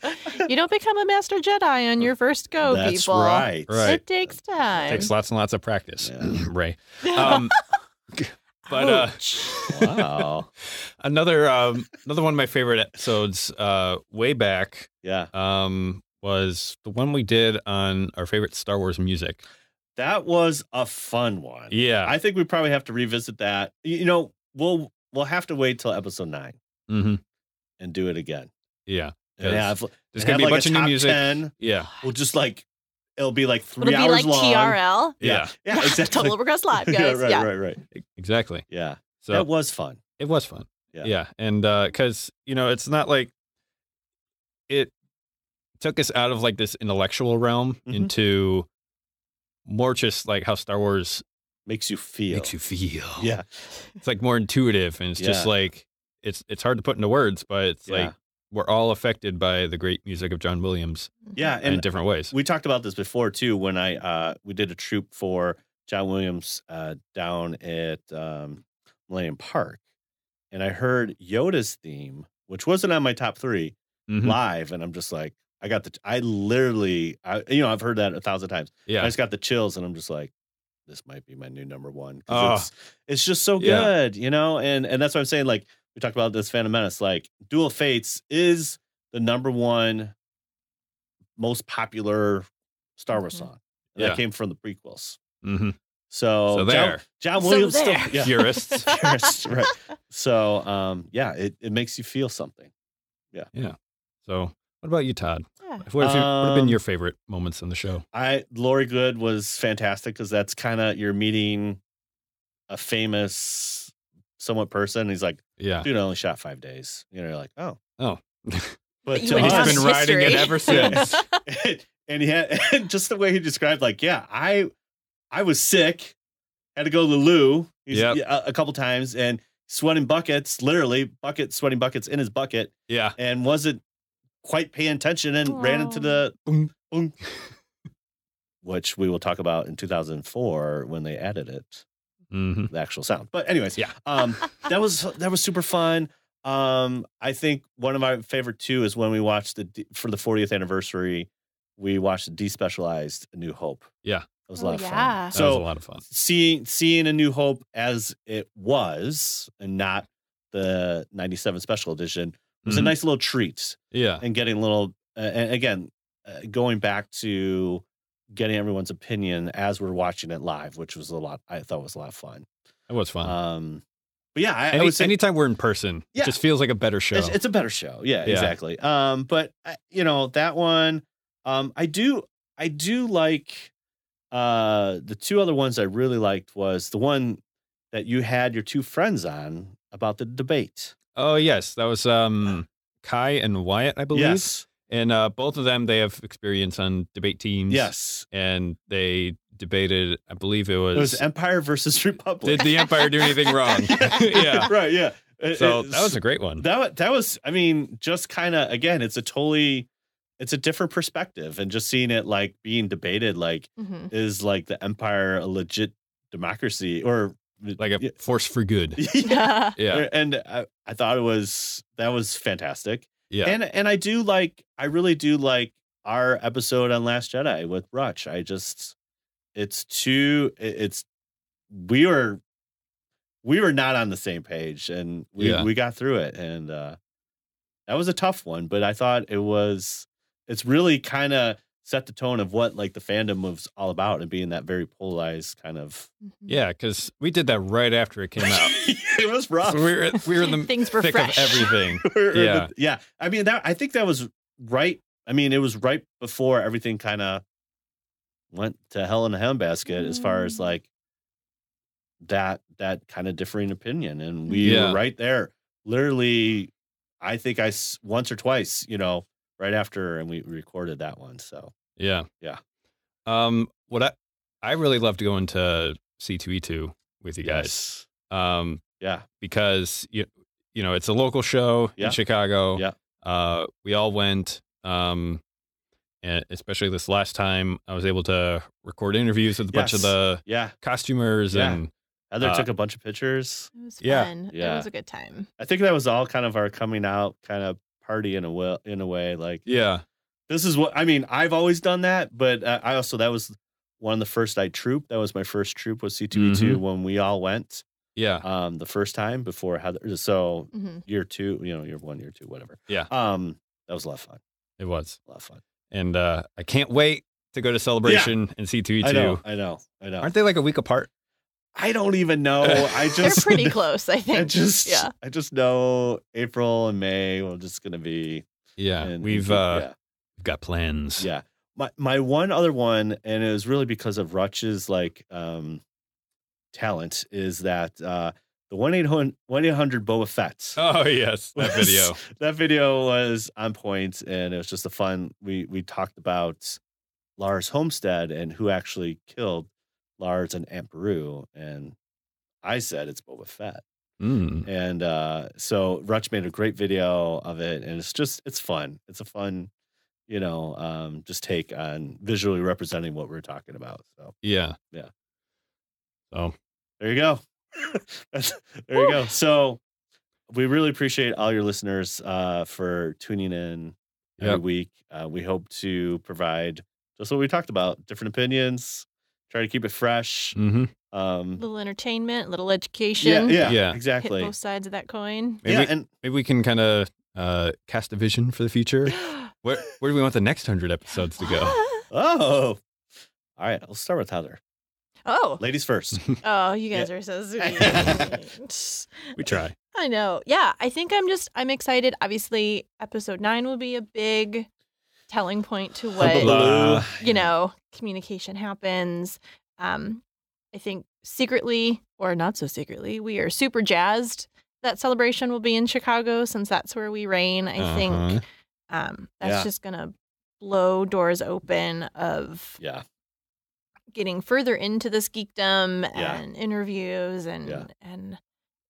You don't become a master Jedi on your first go, That's people. right. It takes time. it takes lots and lots of practice, Yeah. Ray. But Ouch. Wow. another one of my favorite episodes way back Yeah. was the one we did on our favorite Star Wars music. That was a fun one. Yeah. I think we probably have to revisit that. We'll have to wait till episode 9 Mm-hmm. and do it again. Yeah. And have, There's and gonna have be a like bunch of new top music. 10. Yeah. We'll just like it'll be like 3 It'll be hours like long. TRL. Yeah. Yeah, exactly. Total Regress Live, Yeah, guys. right. Exactly. Yeah. So That was fun. it was fun. Yeah. Yeah. And because, it's not like it took us out of like this intellectual realm Mhm. into more just like how Star Wars Makes you feel. makes you feel. Yeah. It's like more intuitive and it's just Yeah. like it's hard to put into words, but it's Yeah. like we're all affected by the great music of John Williams Yeah. in And different ways. we talked about this before too when we did a troop for John Williams down at Millennium Park, and I heard Yoda's theme, which wasn't on my top 3 Mhm. live, and I'm just like, I've heard that 1,000 times. Yeah. I just got the chills, and I'm just like, this might be my new number 1 because it's just so Yeah. good, and that's what I'm saying. Like we talked about this Phantom Menace, like Duel of Fates is the number 1 most popular Star Wars song. And Yeah. that came from the prequels. Mm-hmm. So, there. John So Williams there. still, yeah. Purists. Purists, right. So, it makes you feel something. So what about you, Todd? Yeah. What have been your favorite moments on the show? Lori Good was fantastic because that's kind of you're meeting a famous, somewhat person. He's like, Yeah. dude, I only shot 5 days. You're like, oh. Oh. But You to went He's down us, been riding it history. ever since. and he had and just the way he described, like, yeah, I was sick, had to go to the loo a couple times, and sweating buckets, literally sweating buckets in his bucket, Yeah. and wasn't quite paying attention and ran into the which we will talk about in 2004 when they added it, Mm-hmm. the actual sound. But anyways, Yeah. that was super fun. I think one of my favorite too is when we watched for the 40th anniversary, we watched the Despecialized A New Hope. Yeah. It was a lot of yeah. fun. That was a So lot of fun. seeing A New Hope as it was and not the 97 special edition was a Mhm. nice little treat, Yeah. and getting a little, and again, going back to getting everyone's opinion as we're watching it live, which was I thought was a lot of fun. It was fun. But yeah, I would say anytime we're in person, Yeah. it just feels like a better show. it's a better show. Yeah, Yeah. exactly. But that one, I do like, the 2 other ones I really liked was the one that you had your 2 friends on about the debate. Oh, yes. That was Kai and Wyatt, I believe. Yes. And both of them, they have experience on debate teams. Yes. And they debated, I believe it It was Empire versus Republic. did the Empire do anything wrong? Yeah. Right, yeah. So that was a great one. That was, I mean, just kind of, again, it's a different perspective, and just seeing it like being debated, like, Mhm. is like the Empire a legit democracy or Like a force for good. yeah. Yeah. And I thought that was fantastic. Yeah. And I really do like our episode on Last Jedi with Rutch. We were not on the same page, and we got through it, and that was a tough one, but I thought it's really kind of set the tone of what like the fandom was all about, and being that very polarized kind of. Yeah, because we did that right after it came out. It was rough. So we were in the Things were thick fresh. of everything. Yeah. Yeah. I mean, I think that was right. I mean, it was right before everything kind of went to hell in a handbasket as far as like that kind of differing opinion. And we were right there. Literally, I think once or twice, right after, and we recorded that one. So Yeah. Yeah. What I really love to go into C2E2 with you guys. Yes. Yeah. because you know it's a local show Yeah. in Chicago. Yeah. We all went, and especially this last time, I was able to record interviews with a bunch of the Yeah. costumers Yeah. and Heather took a bunch of pictures. It was Yeah. fun. Yeah. It was a good time. I think that was all kind of our coming out kind of party in a way. Like, yeah, this is what I mean. I've always done that, but that was one of the first I trooped. That was my first troop was C2E2 when we all went. yeah, The first time before Heather. So Mhm. year 2, year 1, year 2, whatever. Yeah. That was a lot of fun. it was, A lot of fun. and I can't wait to go to Celebration and C2E2. I know. Aren't they like a week apart? I don't even know. I They're just pretty close, I think. I just know April and May we're just gonna be. Yeah, and we've got plans. Yeah. My one other one, and it was really because of Rutch's like talent, is that the 1-800 Boba Fett. Oh yes, that video. That video was on point, and it was just a fun. We talked about Lars Homestead and who actually killed Lars and Aunt Beru, and I said it's Boba Fett. And so Rutch made a great video of it, and it's fun. It's a fun, just take on visually representing what we're talking about. So Yeah. there you go. There you go. So we really appreciate all your listeners for tuning in every week. We hope to provide just what we talked about, different opinions, try to keep it fresh. Mm-hmm. Little entertainment, little education. Yeah. Exactly. Hit both sides of that coin. Maybe we can kind of cast a vision for the future. Where do we want the next 100 episodes to go? Oh, all right. I'll start with Heather. Oh. Ladies first. Oh, you guys are so sweet. We try. I know. Yeah, I think I'm excited. Obviously, episode 9 will be a big telling point to what, communication happens. I think secretly, or not so secretly, we are super jazzed that Celebration will be in Chicago since that's where we reign. I think that's just going to blow doors open of getting further into this geekdom and interviews and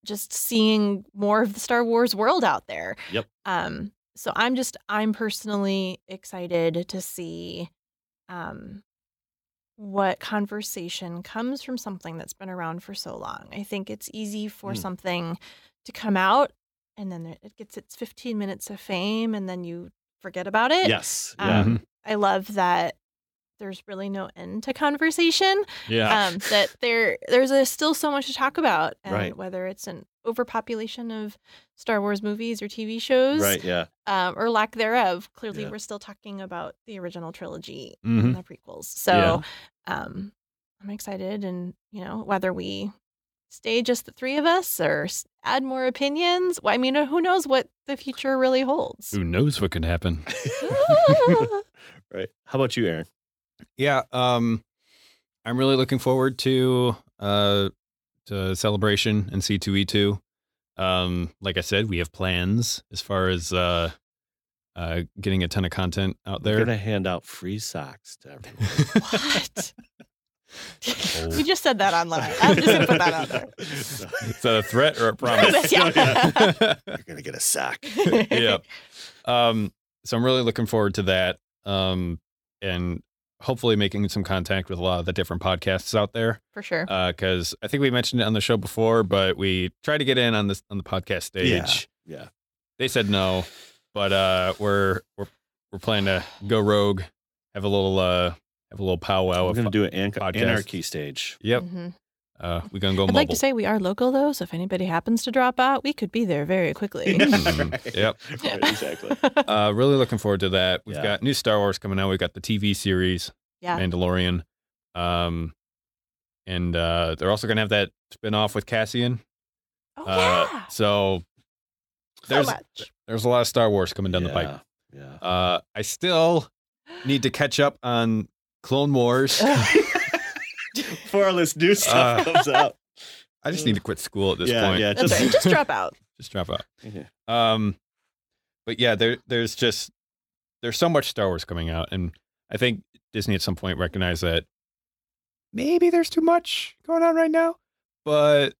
just seeing more of the Star Wars world out there. Yep. So I'm personally excited to see what conversation comes from something that's been around for so long. I think it's easy for something to come out and then it gets its 15 minutes of fame and then you forget about it. Yes. I love that there's really no end to conversation. Yeah. That there's still so much to talk about, and whether it's an overpopulation of Star Wars movies or TV shows, or lack thereof. Clearly, we're still talking about the original trilogy and the prequels. So, I'm excited, and whether we stay just the three of us or add more opinions. Well, I mean, who knows what the future really holds? Who knows what can happen? Right. How about you, Aaron? Yeah, I'm really looking forward to Celebration and C2E2. Like I said, we have plans as far as getting a ton of content out there. We're gonna hand out free socks to everyone. What? You just said that online. I'm just gonna put that out there. Is that a threat or a promise? Yeah. You're gonna get a sock. Yeah. So I'm really looking forward to that. And hopefully making some contact with a lot of the different podcasts out there. For sure. Because I think we mentioned it on the show before, but we tried to get in on the podcast stage. Yeah. They said no, but we're planning to go rogue, have a little powwow. We're gonna do an podcast. anarchy stage. Yep. Mm-hmm. We're gonna go I'd mobile. like to say we are local, though, so if anybody happens to drop out, we could be there very quickly. Yep. Right, exactly. Really looking forward to that. We've Yeah. got new Star Wars coming out. We've got the TV series, Yeah. Mandalorian. And they're also gonna have that spin-off with Cassian. Oh, yeah. So So much. there's a lot of Star Wars coming down the pipe. Yeah. I still need to catch up on Clone Wars. Before all this new stuff comes out. I just need to quit school at this Yeah, point. yeah. That's right. Just drop out. Just drop out. Yeah. But yeah, there's so much Star Wars coming out, and I think Disney at some point recognized that maybe there's too much going on right now. But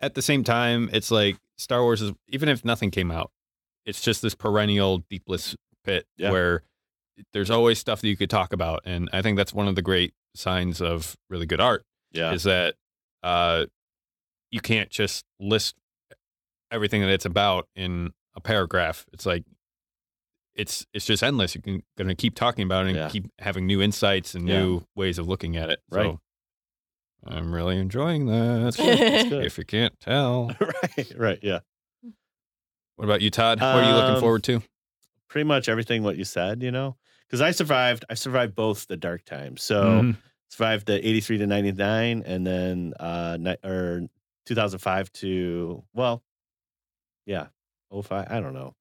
at the same time, it's like Star Wars is, even if nothing came out, it's just this perennial deepless pit where there's always stuff that you could talk about. And I think that's one of the great signs of really good art is that you can't just list everything that it's about in a paragraph. It's like, it's just endless. You're going to keep talking about it and keep having new insights and new ways of looking at it. Right. So I'm really enjoying that. That's good. If you can't tell. Right. Yeah. What about you, Todd? What are you looking forward to? Pretty much everything what you said, because I survived both the dark times. So survived the 83 to 99 and then 2005 to 05. I don't know.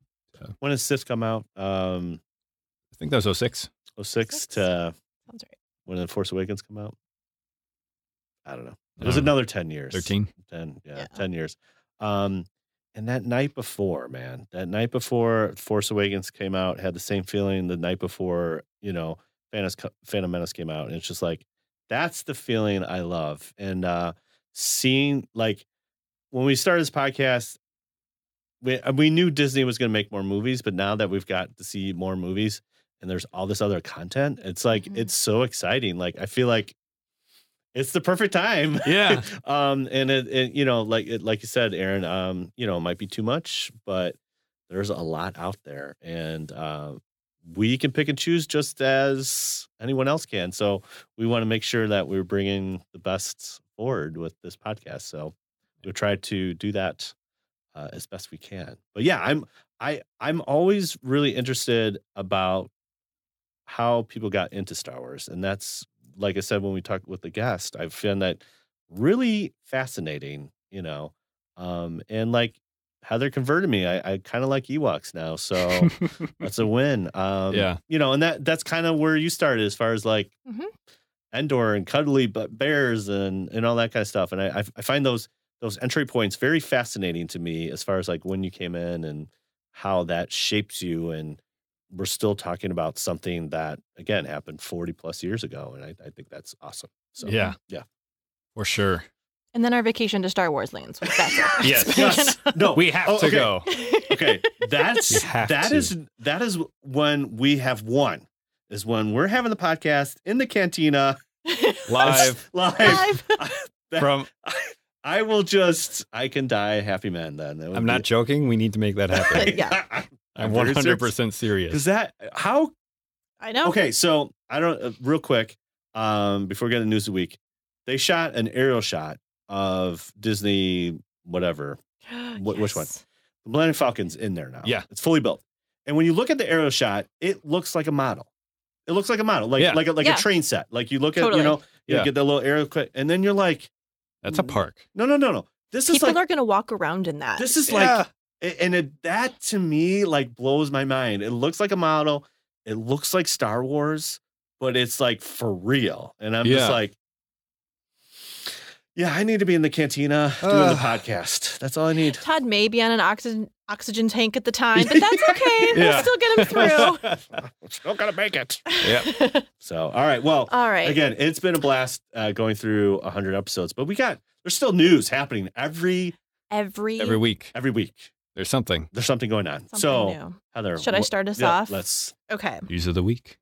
When does Sith come out? I think that was 06. 06 to Sounds right. when The Force Awakens come out. I don't know. It was another 10 years. 13? 10 years. And that night before, Force Awakens came out, had the same feeling the night before, Phantom Menace came out. And it's just like, that's the feeling I love. And seeing, like, when we started this podcast, we knew Disney was going to make more movies, but now that we've got to see more movies and there's all this other content, it's like, it's so exciting. Like, I feel like it's the perfect time. Yeah. And it like you said, Aaron, it might be too much, but there's a lot out there and we can pick and choose just as anyone else can. So we want to make sure that we're bringing the best forward with this podcast. So we'll try to do that as best we can. But yeah, I'm always really interested about how people got into Star Wars. And that's, like I said, when we talked with the guest, I found that really fascinating, and like Heather converted me. I kind of like Ewoks now. So that's a win. And that's kind of where you started as far as like Endor and cuddly bears and all that kind of stuff. And I find those entry points very fascinating to me as far as like when you came in and how that shapes you. And we're still talking about something that, again, happened 40 plus years ago. And I think that's awesome. So, yeah. For sure. And then our vacation to Star Wars lands. Yes. No, we have to go. Okay. That is when we have won, is when we're having the podcast in the cantina. Live. From... I can die a happy man then. I'm not joking. We need to make that happen. I'm 100% serious. Is that how? I know. Okay, so I don't, real quick, before we get to the news of the week, they shot an aerial shot of Disney, whatever. Which one? The Millennium Falcon's in there now. Yeah. It's fully built. And when you look at the aerial shot, it looks like a model. It looks like a model, like a train set. Like you look at, you get the little aerial quick, and then you're like, that's a park. No. This is people are going to walk around in that. This is like, and that to me like blows my mind. It looks like a model. It looks like Star Wars, but it's like for real. And I'm just like, I need to be in the cantina doing the podcast. That's all I need. Todd may be on an oxygen tank at the time, but that's okay. We'll still get him through. We're still gonna make it. Yeah. So, all right. Again, it's been a blast going through 100 episodes, but there's still news happening every week. Every week. There's something going on. Something new. Heather, should I start us off? Let's. Okay. News of the week.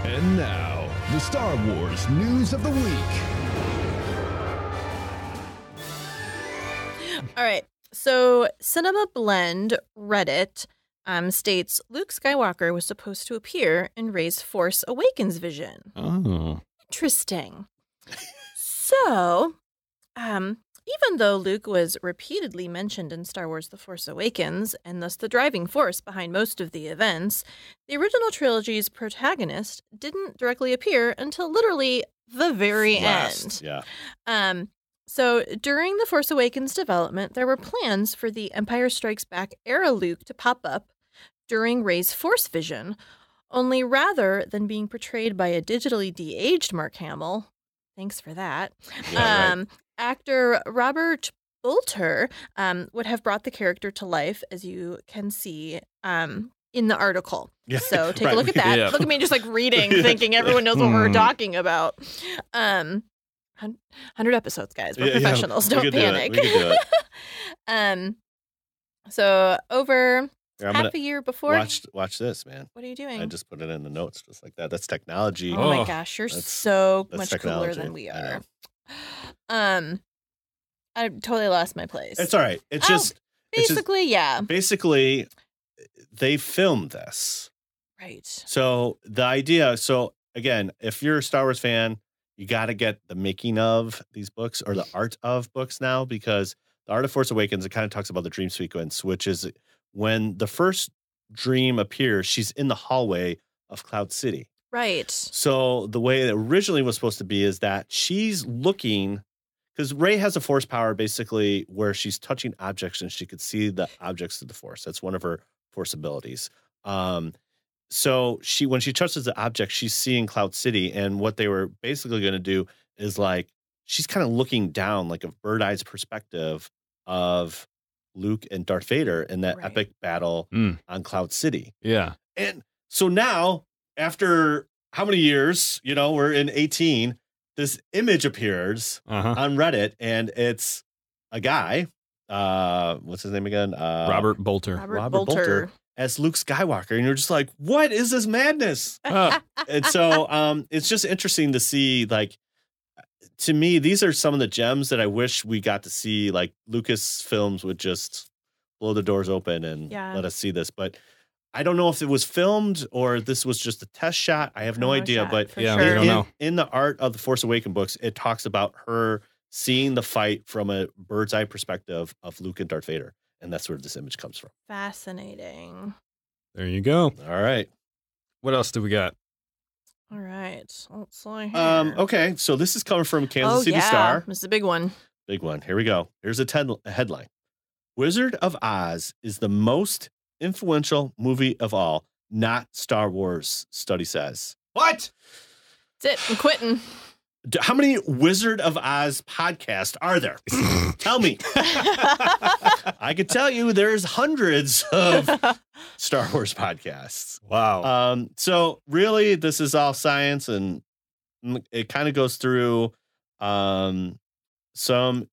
And now, the Star Wars News of the Week. All right. So Cinema Blend Reddit states Luke Skywalker was supposed to appear in Rey's Force Awakens vision. Oh. Interesting. So, even though Luke was repeatedly mentioned in Star Wars The Force Awakens, and thus the driving force behind most of the events, the original trilogy's protagonist didn't directly appear until literally the very end. Yeah. So during The Force Awakens development, there were plans for the Empire Strikes Back era Luke to pop up during Rey's Force vision, only rather than being portrayed by a digitally de-aged Mark Hamill, thanks for that, actor Robert Bolter would have brought the character to life, as you can see in the article. Yeah. So take a look at that. Yeah. Look at me just like reading, thinking everyone knows what we're talking about. 100 episodes, guys. We're Yeah, professionals. we Don't could do it. panic. We could do it. So over Here, I'm half gonna a year before. Watch this, man. What are you doing? I just put it in the notes just like that. That's technology. Oh my Oh, gosh, you're that's so much cooler technology. than we I are. I totally lost my place. It's all right. It's Oh, just basically, yeah. basically they filmed this. Right. So the idea, so again, if you're a Star Wars fan, you got to get the making of these books or the art of books now, because the Art of Force Awakens, it kind of talks about the dream sequence, which is when the first dream appears, she's in the hallway of Cloud City. Right. So the way it originally was supposed to be is that she's looking, because Rey has a force power basically where she's touching objects and she could see the objects of the force. That's one of her force abilities. So when she touches the object, she's seeing Cloud City. And what they were basically going to do is like, she's kind of looking down like a bird eye's perspective of Luke and Darth Vader in that epic battle on Cloud City. Yeah. And so now, after how many years, we're in 18, this image appears on Reddit, and it's a guy. What's his name again? Robert Bolter. Robert Bolter as Luke Skywalker. And you're just like, what is this madness? And so it's just interesting to see, like, to me, these are some of the gems that I wish we got to see. Like, Lucasfilms would just blow the doors open and let us see this. But I don't know if it was filmed or this was just a test shot. I have no idea. But we don't know. In the Art of the Force Awakens books, it talks about her seeing the fight from a bird's eye perspective of Luke and Darth Vader. And that's where this image comes from. Fascinating. There you go. All right. What else do we got? All right. Let's see here. Okay. So this is coming from Kansas City yeah. Star. This is a big one. Big one. Here we go. Here's a headline. Wizard of Oz is the most influential movie of all, not Star Wars, study says. What? That's it. I'm quitting. How many Wizard of Oz podcasts are there? Tell me. I could tell you there's hundreds of Star Wars podcasts. Wow. So really, this is all science, and it kind of goes through some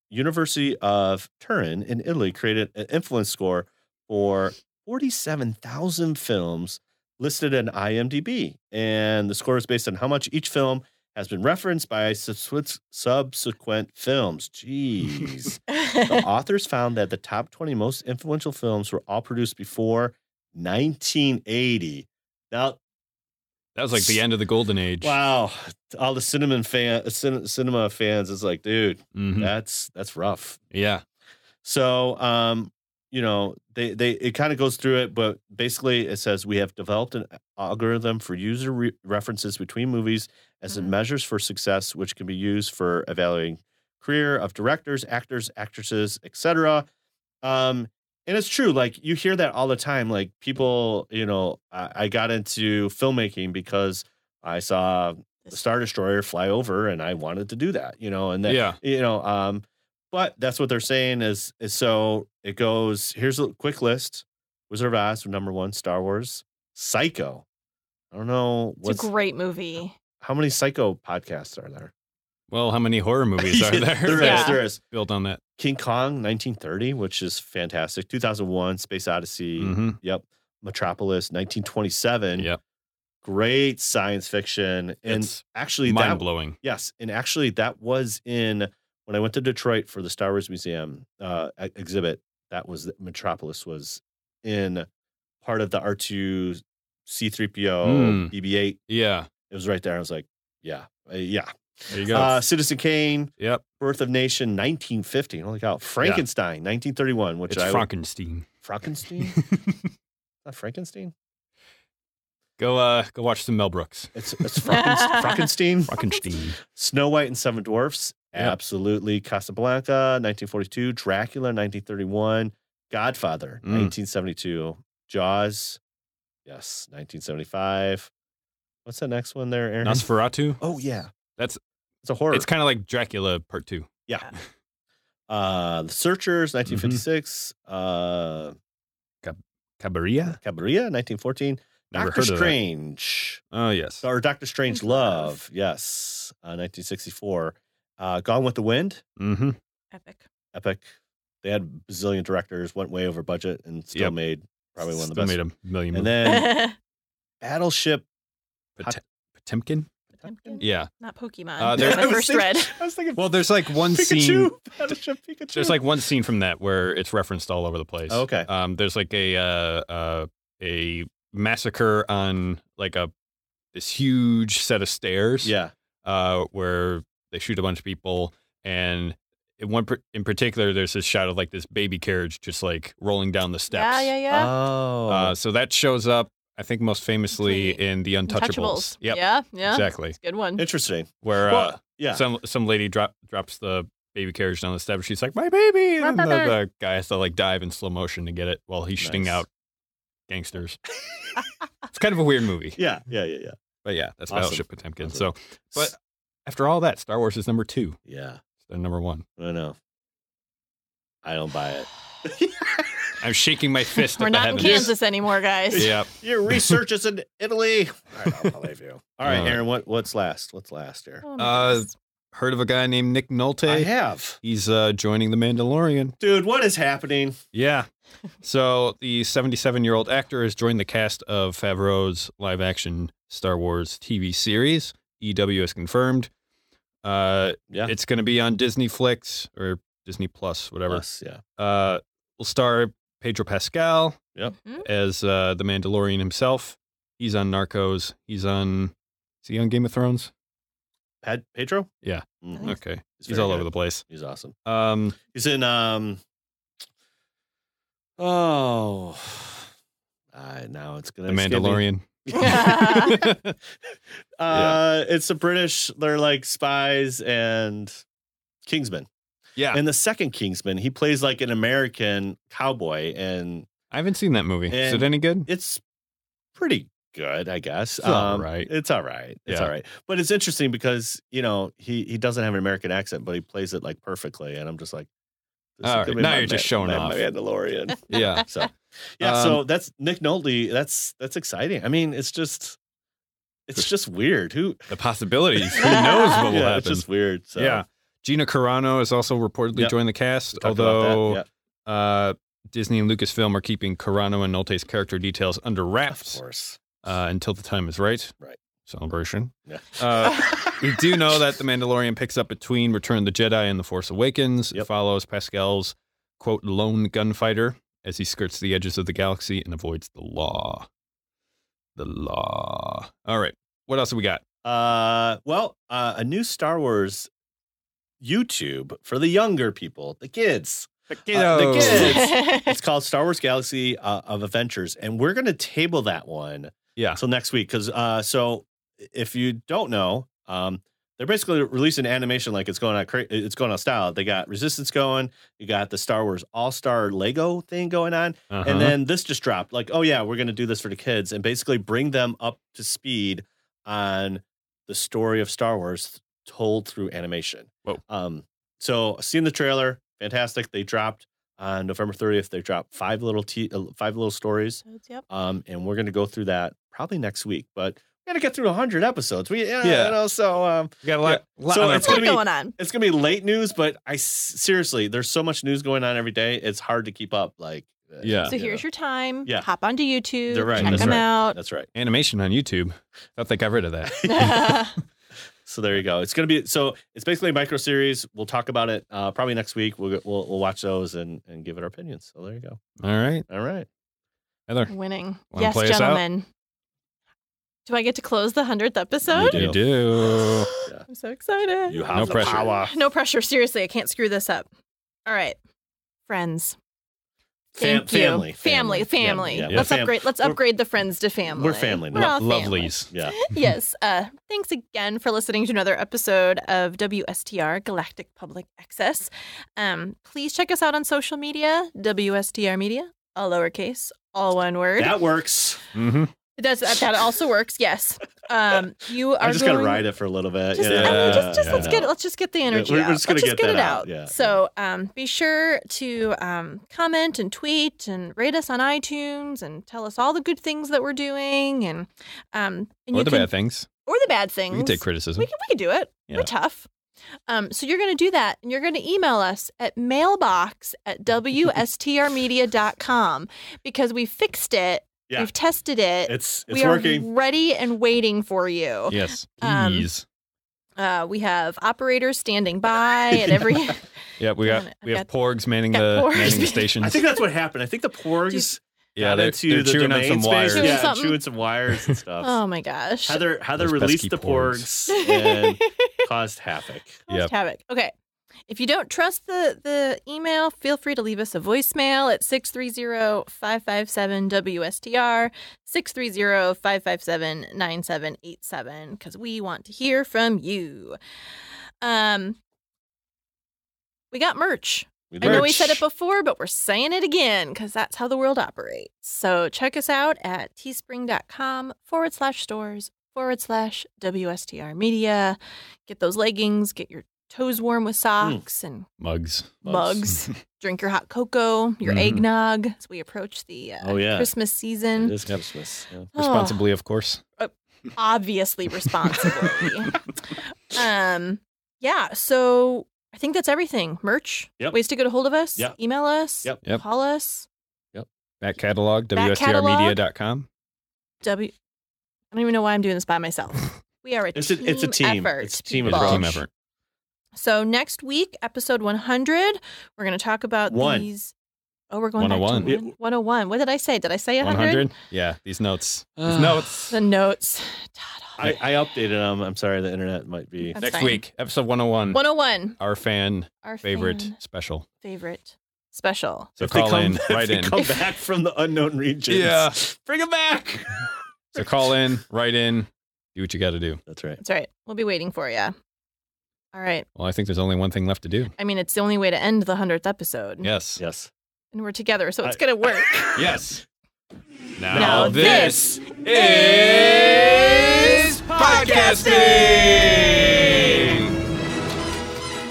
University of Turin in Italy created an influence score for 47,000 films listed in IMDb. And the score is based on how much each film has been referenced by subsequent films. Jeez. The authors found that the top 20 most influential films were all produced before 1980. Now, that was like the end of the golden age. Wow. All the cinema fans is like, dude, that's rough. Yeah. So, it kind of goes through it, but basically it says we have developed an algorithm for user references between movies as it measures for success, which can be used for evaluating career of directors, actors, actresses, etc. And it's true. Like, you hear that all the time. Like, people, I got into filmmaking because I saw the Star Destroyer fly over and I wanted to do that, and then, but that's what they're saying is so it goes, here's a quick list. Wizard of Oz, number 1, Star Wars, Psycho. I don't know. It's a great movie. How many Psycho podcasts are there? Well, how many horror movies are there? There is. Built on that. King Kong, 1930, which is fantastic. 2001, Space Odyssey. Yep. Metropolis, 1927. Yep. Great science fiction. And it's actually, mind-blowing. Yes. And actually, that was in, when I went to Detroit for the Star Wars Museum exhibit, Metropolis was in part of the R2 C-3PO BB-8. Yeah. It was right there. I was like, yeah. There you go. Citizen Kane. Yep. Birth of Nation, 1950. Holy cow. Frankenstein, 1931. Which it's Frankenstein. Frankenstein? Not Frankenstein? Go watch some Mel Brooks. It's Frankenstein. Frankenstein. Snow White and Seven Dwarfs. Yep. Absolutely. Casablanca, 1942. Dracula, 1931. Godfather, 1972. Jaws, yes, 1975. What's the next one there, Aaron? Nosferatu. Oh, yeah. It's a horror. It's kind of like Dracula Part 2. Yeah. The Searchers, 1956. Cabiria, 1914. Never Doctor heard of Strange. Oh, yes. Or Doctor Strange Love. Yes. 1964. Gone with the Wind. Mm-hmm. Epic. They had a bazillion directors, went way over budget, and still made probably one of the best. Made a million And movies. then Battleship. Potemkin? Yeah. Not Pokemon. there- That's my first read. I was thinking Well, there's like one Pikachu. scene. Battleship Pikachu. There's like one scene from that where it's referenced all over the place. Oh, okay. There's like a massacre on like this huge set of stairs. Yeah. Where they shoot a bunch of people, and in particular, there's this shot of like this baby carriage just like rolling down the steps. Yeah. Oh. So that shows up, I think, most famously in The Untouchables. Yep. Yeah. Exactly. It's a good one. Interesting. Where Well, yeah. some lady drops the baby carriage down the steps. She's like, "My baby!" And then the guy has to like dive in slow motion to get it while he's shooting Nice. out gangsters. It's kind of a weird movie. Yeah. But yeah, that's Awesome. Battleship Potemkin. Awesome. So, but after all that, Star Wars is number 2. Yeah. They're number 1. I know. I don't buy it. I'm shaking my fist We're at the not in heavens. Kansas anymore, guys. Yeah. Your research is in Italy. I don't believe you. All right, All right. Aaron. What's last? What's last here? Oh, my goodness. Heard of a guy named Nick Nolte? I have. He's joining The Mandalorian. Dude, what is happening? Yeah. So the 77-year-old actor has joined the cast of Favreau's live-action Star Wars TV series. EW has confirmed. Yeah. It's going to be on Disney Flix or Disney Plus, whatever. Plus, yeah. Will star Pedro Pascal Yep. as the Mandalorian himself. He's on Narcos. Is he on Game of Thrones? Pedro? Yeah. Mhm. Okay. He's very all good. over the place. He's awesome. Um, He's in now it's gonna The escape me. Mandalorian. It's the British. They're like spies and Kingsman. Yeah. In the second Kingsman, he plays like an American cowboy, and I haven't seen that movie. Is it And- any good? it's pretty good, I guess. It's all right. It's all right. It's Yeah. all right. But it's interesting because, he doesn't have an American accent, but he plays it like perfectly. And I'm just like, this is All gonna right, be now my you're just showing off. My Mandalorian. Yeah. So, yeah. So that's Nick Nolte. That's exciting. I mean, it's just weird. Who The possibilities. Who knows what will yeah, happen? it's just weird. So Yeah. Gina Carano has also reportedly Yep. joined the cast, we talked about although that. Disney and Lucasfilm are keeping Carano and Nolte's character details under Of wraps course. until the time is right. Right. Celebration. Yeah. We do know that The Mandalorian picks up between Return of the Jedi and The Force Awakens. It Yep. follows Pascal's, quote, lone gunfighter as he skirts the edges of the galaxy and avoids the law. The law. All right. What else have we got? A new Star Wars YouTube for the younger people, the kids. The kids. It's called Star Wars Galaxy of Adventures, and we're going to table that one Yeah. until next week. Because so if you don't know, they're basically releasing animation like it's going on style. They got Resistance going. You got the Star Wars All-Star Lego thing going on. Uh-huh. And then this just dropped. Like, oh yeah, we're going to do this for the kids and basically bring them up to speed on the story of Star Wars told through animation. Whoa. So seen the trailer, fantastic. They dropped on November 30th. They dropped 5 little stories. Yep. And we're going to go through that probably next week. But we got to get through 100 episodes. So We got a lot. So on it's our gonna What's be- going on? it's going to be late news, but seriously, there's so much news going on every day. It's hard to keep up. Like, Yeah. So here's your time. Yeah. Hop onto YouTube. They're right. Check That's them right. out. That's right. animation on YouTube. Thought they got rid of that. So there you go. It's going to be, so it's basically a micro series. We'll talk about it probably next week. We'll watch those and give it our opinions. So there you go. All right. All right. Heather. Winning. Wanna Yes, play us out? gentlemen. Do I get to close the 100th episode? You You do. Yeah. I'm so excited. You have No the pressure. power. No pressure. Seriously, I can't screw this up. All right. Friends. Thank you. Family. Family. Yeah. Let's Fam- upgrade. Let's we're- upgrade the friends to family. We're family We're now. all family. Lovelies. Yeah. Yes. Thanks again for listening to another episode of WSTR Galactic Public Access. Please check us out on social media. WSTR Media, all lowercase, all one word. That works. Mm-hmm. It does. That also works. Yes. You are. I'm just going going to ride it for a little bit. Just, you know? I mean, just Yeah. let's get it. Let's just get the energy we're out. just gonna Let's get it that out. out. Yeah. So be sure to comment and tweet and rate us on iTunes and tell us all the good things that we're doing and Or you the can, bad things. or the bad things. We can take criticism. We can do it. Yeah. We're tough. So you're going to do that, and you're going to email us at mailbox@wstrmedia.com because we fixed it. Yeah. We've tested it. It's we working. are ready and waiting for you. Yes, Um, please. We have operators standing by at every. Yeah, we have porgs manning the stations. I think that's what happened. I think the porgs. Yeah, they're chewing on some wires. Chewing some wires and stuff. Oh my gosh. Heather Those released pesky the porgs and caused havoc. Caused havoc. Okay. If you don't trust the email, feel free to leave us a voicemail at 630-557-WSTR, 630-557-9787, because we want to hear from you. We got merch. I know we said it before, but we're saying it again because that's how the world operates. So check us out at teespring.com/stores/WSTR Media. Get those leggings, get your toes warm with socks and mugs. Drink your hot cocoa, your eggnog as we approach the Christmas season. It is Christmas. Yeah. Responsibly, of course. Obviously responsibly. Yeah, so I think that's everything. Merch, ways to get a hold of us, email us, call us. Back catalog, WSTRmedia.com. I don't even know why I'm doing this by myself. We are it's a team effort. It's a team effort. So next week, episode 100, we're going to talk about these. Oh, we're going 101. back to 101. What did I say? Did I say 100? 100? Yeah, these notes. Notes. The notes. I updated them. I'm sorry, the internet might be. That's next fine. week, episode 101. 101. Our favorite special. So call in, write in. Come back from the unknown regions. Yeah. Bring them back. So call in, write in, do what you got to do. That's right. That's right. We'll be waiting for you. All right. Well, I think there's only one thing left to do. I mean, it's the only way to end the 100th episode. Yes. And we're together, so it's going to work. Yes. Now this is podcasting.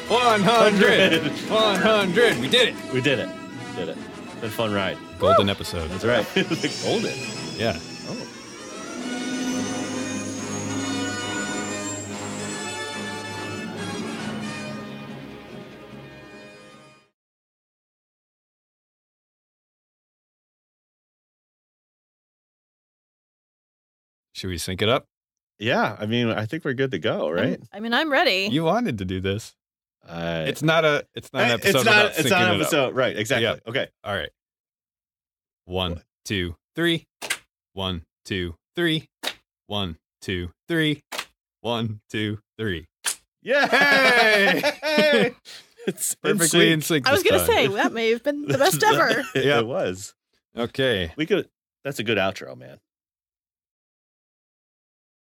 100. 100. We did it. Been a fun ride. Golden episode. That's right. Golden. Yeah. Oh. Should we sync it up? Yeah, I mean, I think we're good to go, right? I'm ready. You wanted to do this. It's not an episode. It's not an episode, right? Exactly. Yeah. Okay. All right. 1, 2, 3. 1, 2, 3. 1, 2, 3. 1, 2, 3. Yeah. Hey! It's perfectly in sync. I was going to say that may have been the best ever. Yeah. It was. Okay. That's a good outro, man.